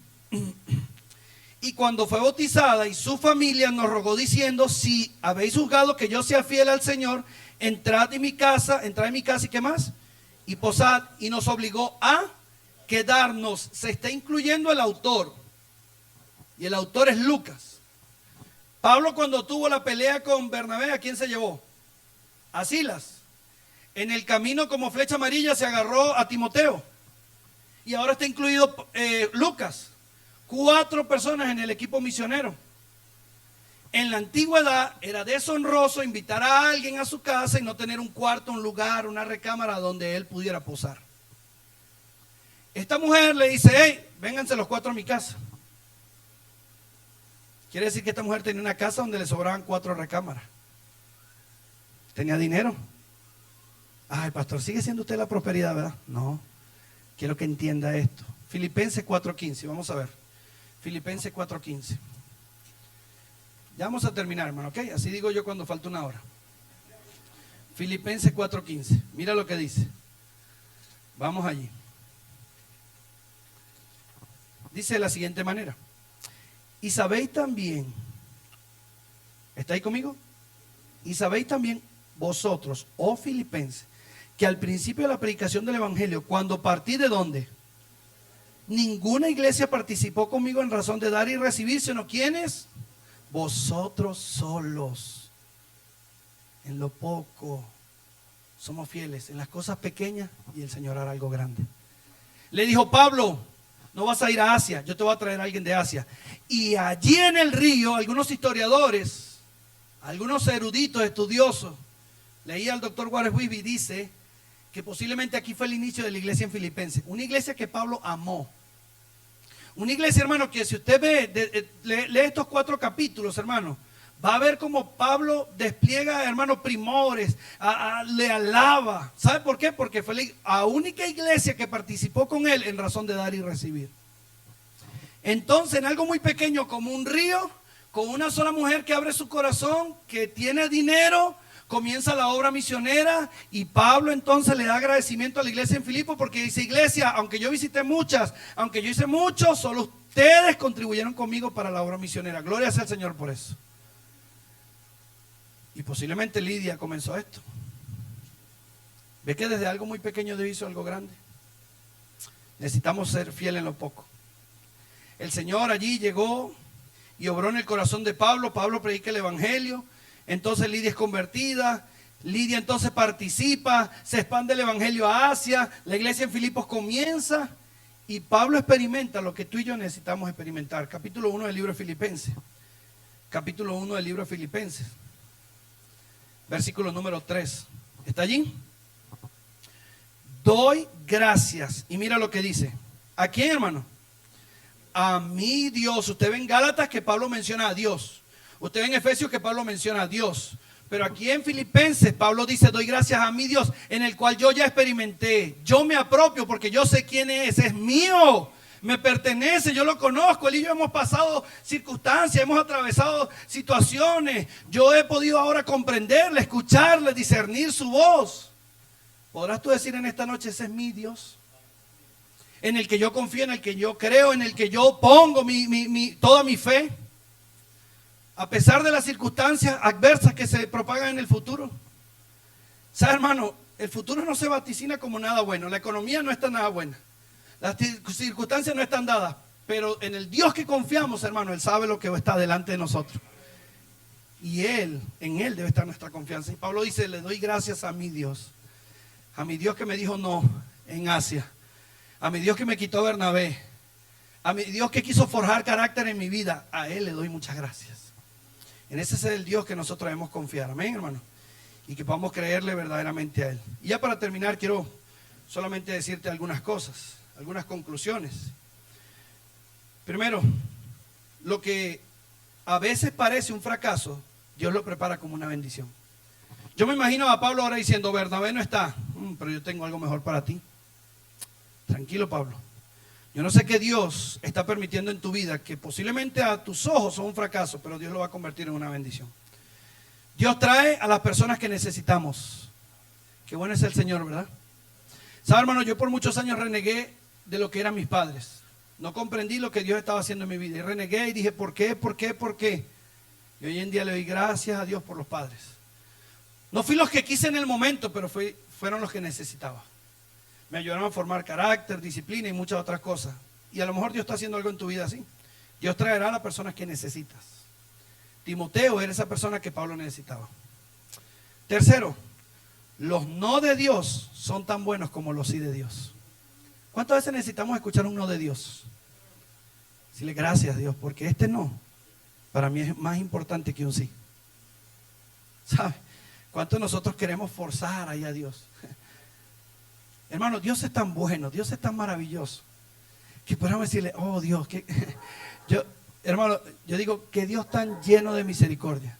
Y cuando fue bautizada y su familia nos rogó diciendo, si habéis juzgado que yo sea fiel al Señor, entrad en mi casa y ¿qué más? Y posad, y nos obligó a quedarnos. Se está incluyendo el autor, y el autor es Lucas. Pablo, cuando tuvo la pelea con Bernabé, ¿a quién se llevó? A Silas. En el camino como flecha amarilla se agarró a Timoteo, y ahora está incluido Lucas. 4 personas en el equipo misionero. En la antigüedad era deshonroso invitar a alguien a su casa y no tener un cuarto, un lugar, una recámara donde él pudiera posar. Esta mujer le dice, hey, vénganse los 4 a mi casa. Quiere decir que esta mujer tenía una casa donde le sobraban 4 recámaras. ¿Tenía dinero? Ay, pastor, sigue siendo usted la prosperidad, ¿verdad? No, quiero que entienda esto. Filipenses 4:15, vamos a ver. Filipenses 4:15. Ya vamos a terminar, hermano, ¿ok? Así digo yo cuando falta una hora. Filipenses 4:15. Mira lo que dice. Vamos allí. Dice de la siguiente manera. Y sabéis también, ¿estáis conmigo? Y sabéis también vosotros, oh filipenses, que al principio de la predicación del evangelio, cuando partí de ¿dónde? Ninguna iglesia participó conmigo en razón de dar y recibir, sino ¿quiénes? Vosotros solos. En lo poco somos fieles, en las cosas pequeñas, y el Señor hará algo grande. Le dijo Pablo, no vas a ir a Asia, yo te voy a traer a alguien de Asia. Y allí en el río, algunos historiadores, algunos eruditos, estudiosos, leí al doctor Warren Wiersbe y dice que posiblemente aquí fue el inicio de la iglesia en Filipenses, una iglesia que Pablo amó. Una iglesia, hermano, que si usted ve, lee estos 4 capítulos, hermano, va a ver cómo Pablo despliega, hermano, primores, le alaba. ¿Sabe por qué? Porque fue la única iglesia que participó con él en razón de dar y recibir. Entonces, en algo muy pequeño como un río, con una sola mujer que abre su corazón, que tiene dinero, comienza la obra misionera. Y Pablo entonces le da agradecimiento a la iglesia en Filipos porque dice: iglesia, aunque yo visité muchas, aunque yo hice mucho, solo ustedes contribuyeron conmigo para la obra misionera. Gloria sea al Señor por eso. Y posiblemente Lidia comenzó esto. ¿Ve que desde algo muy pequeño Dios hizo algo grande? Necesitamos ser fieles en lo poco. El Señor allí llegó y obró en el corazón de Pablo. Pablo predica el evangelio. Entonces Lidia es convertida. Lidia entonces participa. Se expande el evangelio a Asia. La iglesia en Filipos comienza. Y Pablo experimenta lo que tú y yo necesitamos experimentar. Capítulo 1 del libro de Filipenses. Capítulo 1 del libro de Filipenses. Versículo número 3. ¿Está allí? Doy gracias. Y mira lo que dice. ¿A quién, hermano? A mi Dios. Usted ve en Gálatas que Pablo menciona a Dios. Usted ve en Efesios que Pablo menciona a Dios. Pero aquí en Filipenses Pablo dice: doy gracias a mi Dios, en el cual yo ya experimenté. Yo me apropio porque yo sé quién es mío, me pertenece, yo lo conozco. Él y yo hemos pasado circunstancias, hemos atravesado situaciones. Yo he podido ahora comprenderle, escucharle, discernir su voz. ¿Podrás tú decir en esta noche: ese es mi Dios? En el que yo confío, en el que yo creo, en el que yo pongo toda mi fe, a pesar de las circunstancias adversas que se propagan en el futuro. ¿Sabe, hermano? El futuro no se vaticina como nada bueno. La economía no está nada buena. Las circunstancias no están dadas. Pero en el Dios que confiamos, hermano, Él sabe lo que está delante de nosotros. Y en Él debe estar nuestra confianza. Y Pablo dice: le doy gracias a mi Dios. A mi Dios que me dijo no en Asia. A mi Dios que me quitó Bernabé. A mi Dios que quiso forjar carácter en mi vida. A Él le doy muchas gracias. En ese es el Dios que nosotros debemos confiar. Amén, hermano. Y que podamos creerle verdaderamente a Él. Y ya para terminar, quiero solamente decirte algunas cosas, algunas conclusiones. Primero, lo que a veces parece un fracaso, Dios lo prepara como una bendición. Yo me imagino a Pablo ahora diciendo: Bernabé no está, pero yo tengo algo mejor para ti. Tranquilo, Pablo. Yo no sé qué Dios está permitiendo en tu vida, que posiblemente a tus ojos son un fracaso, pero Dios lo va a convertir en una bendición. Dios trae a las personas que necesitamos. Qué bueno es el Señor, ¿verdad? ¿Sabe, hermano? Yo por muchos años renegué de lo que eran mis padres. No comprendí lo que Dios estaba haciendo en mi vida. Y renegué y dije: ¿por qué? ¿Por qué? ¿Por qué? Y hoy en día le doy gracias a Dios por los padres. No fui los que quise en el momento, pero fueron los que necesitaba. Me ayudaron a formar carácter, disciplina y muchas otras cosas. Y a lo mejor Dios está haciendo algo en tu vida así. Dios traerá a las personas que necesitas. Timoteo era esa persona que Pablo necesitaba. Tercero, los no de Dios son tan buenos como los sí de Dios. ¿Cuántas veces necesitamos escuchar un no de Dios? Decirle: gracias, Dios, porque este no para mí es más importante que un sí. ¿Sabe? ¿Cuántos de nosotros queremos forzar ahí a Dios? Hermano, Dios es tan bueno, Dios es tan maravilloso, que podemos decirle: oh Dios, que hermano, yo digo que Dios tan lleno de misericordia.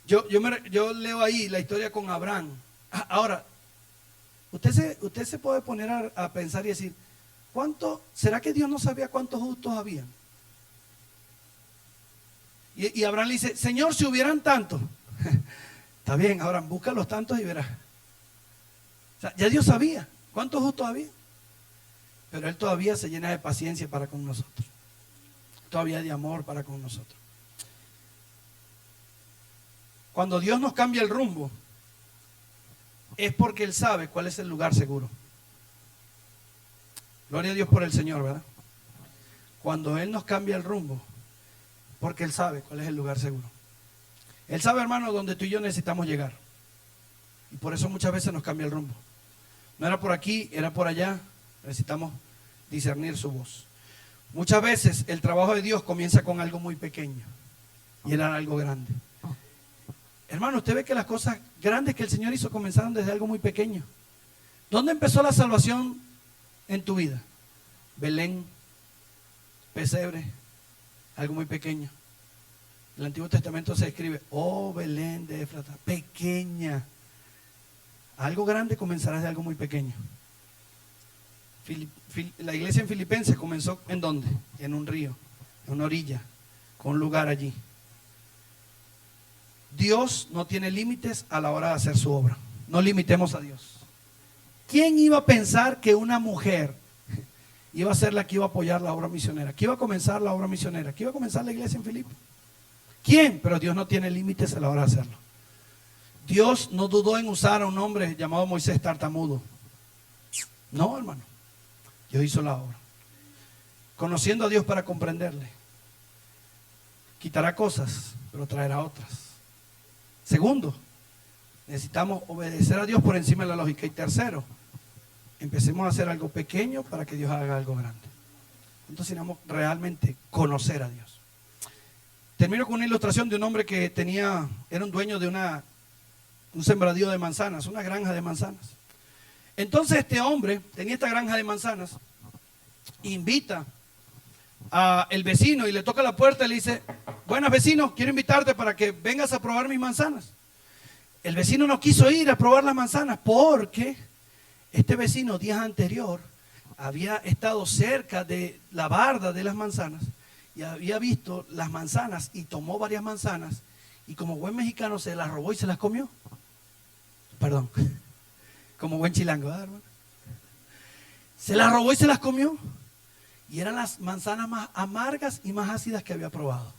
Yo leo ahí la historia con Abraham. Ahora, usted se puede poner a pensar y decir: ¿será que Dios no sabía cuántos justos habían? Y Abraham le dice: Señor, si hubieran tantos. Está bien, Abraham, busca los tantos y verás. O sea, ya Dios sabía cuántos justos había. Pero Él todavía se llena de paciencia para con nosotros. Todavía de amor para con nosotros. Cuando Dios nos cambia el rumbo, es porque Él sabe cuál es el lugar seguro. Gloria a Dios por el Señor, ¿verdad? Cuando Él nos cambia el rumbo, porque Él sabe cuál es el lugar seguro. Él sabe, hermano, donde tú y yo necesitamos llegar. Y por eso muchas veces nos cambia el rumbo. No era por aquí, era por allá. Necesitamos discernir su voz. Muchas veces el trabajo de Dios comienza con algo muy pequeño y era algo grande. Hermano, usted ve que las cosas grandes que el Señor hizo comenzaron desde algo muy pequeño. ¿Dónde empezó la salvación en tu vida? Belén, pesebre, algo muy pequeño. En el Antiguo Testamento se escribe: oh Belén de Éfrata, pequeña. Algo grande comenzará de algo muy pequeño. La iglesia en Filipenses comenzó ¿en dónde? En un río, en una orilla, con un lugar allí. Dios no tiene límites a la hora de hacer su obra. No limitemos a Dios. ¿Quién iba a pensar que una mujer iba a ser la que iba a apoyar la obra misionera? ¿Que iba a comenzar la obra misionera? ¿Que iba a comenzar la iglesia en Filipo? ¿Quién? Pero Dios no tiene límites a la hora de hacerlo. Dios no dudó en usar a un hombre llamado Moisés tartamudo. No, hermano. Dios hizo la obra. Conociendo a Dios para comprenderle. Quitará cosas, pero traerá otras. Segundo, necesitamos obedecer a Dios por encima de la lógica. Y tercero, empecemos a hacer algo pequeño para que Dios haga algo grande. Entonces necesitamos realmente conocer a Dios. Termino con una ilustración de un hombre que era un dueño de un sembradío de manzanas, una granja de manzanas. Entonces este hombre tenía esta granja de manzanas, invita al vecino y le toca la puerta y le dice: buenas, vecino, quiero invitarte para que vengas a probar mis manzanas. El vecino no quiso ir a probar las manzanas porque este vecino días anterior había estado cerca de la barda de las manzanas y había visto las manzanas y tomó varias manzanas y como buen mexicano se las robó y se las comió. Perdón, como buen chilango, ¿verdad, hermano? Se las robó y se las comió. Y eran las manzanas más amargas y más ácidas que había probado.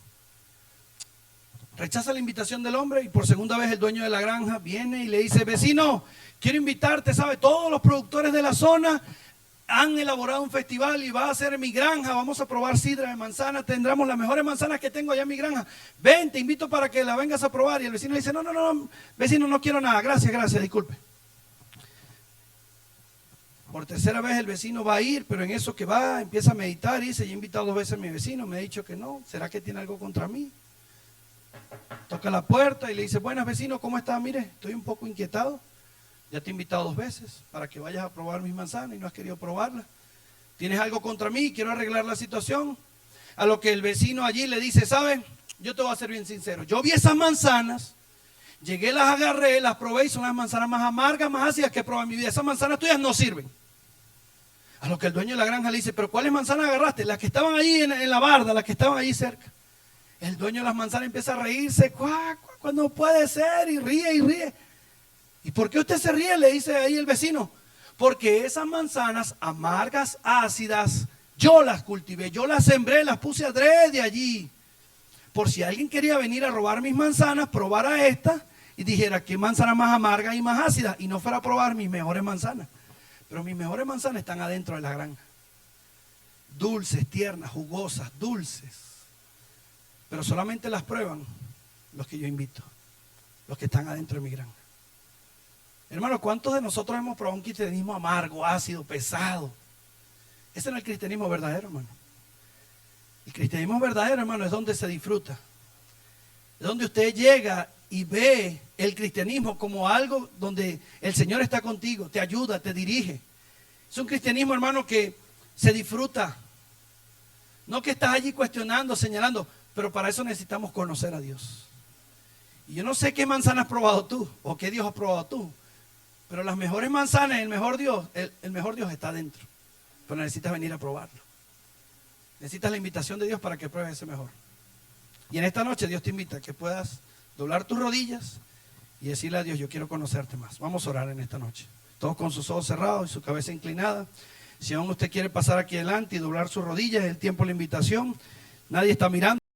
Rechaza la invitación del hombre y por segunda vez el dueño de la granja viene y le dice: vecino, quiero invitarte, ¿sabe? Todos los productores de la zona han elaborado un festival y va a ser en mi granja, vamos a probar sidra de manzana, tendremos las mejores manzanas que tengo allá en mi granja. Ven, te invito para que la vengas a probar. Y el vecino le dice: no, vecino, no quiero nada, gracias, disculpe. Por tercera vez el vecino va a ir, pero en eso que va, empieza a meditar y dice: yo he invitado 2 veces a mi vecino, me ha dicho que no, ¿será que tiene algo contra mí? Toca la puerta y le dice: buenas, vecino, ¿cómo estás? Mire, estoy un poco inquietado, ya te he invitado 2 veces para que vayas a probar mis manzanas y no has querido probarlas. ¿Tienes algo contra mí? Quiero arreglar la situación. A lo que el vecino allí le dice: ¿sabe? Yo te voy a ser bien sincero, yo vi esas manzanas, llegué, las agarré, las probé y son las manzanas más amargas, más ácidas que he probado en mi vida. Esas manzanas tuyas no sirven. A lo que el dueño de la granja le dice: ¿pero cuáles manzanas agarraste? Las que estaban ahí en la barda, las que estaban ahí cerca. El dueño de las manzanas empieza a reírse: cuando no puede ser, y ríe. ¿Y por qué usted se ríe?, le dice ahí el vecino. Porque esas manzanas amargas, ácidas, yo las cultivé, yo las sembré, las puse adrede allí. Por si alguien quería venir a robar mis manzanas, probara esta y dijera: ¿qué manzana más amarga y más ácida? Y no fuera a probar mis mejores manzanas. Pero mis mejores manzanas están adentro de la granja. Dulces, tiernas, jugosas, dulces. Pero solamente las prueban los que yo invito, los que están adentro de mi granja. Hermano, ¿cuántos de nosotros hemos probado un cristianismo amargo, ácido, pesado? Ese no es el cristianismo verdadero, hermano. El cristianismo verdadero, hermano, es donde se disfruta. Es donde usted llega y ve el cristianismo como algo donde el Señor está contigo, te ayuda, te dirige. Es un cristianismo, hermano, que se disfruta. No que estás allí cuestionando, señalando, pero para eso necesitamos conocer a Dios. Y yo no sé qué manzana has probado tú o qué Dios has probado tú, pero las mejores manzanas, el mejor Dios está dentro. Pero necesitas venir a probarlo. Necesitas la invitación de Dios para que pruebes ese mejor. Y en esta noche Dios te invita a que puedas doblar tus rodillas y decirle a Dios: yo quiero conocerte más. Vamos a orar en esta noche. Todos con sus ojos cerrados y su cabeza inclinada. Si aún usted quiere pasar aquí adelante y doblar sus rodillas, es el tiempo de la invitación. Nadie está mirando.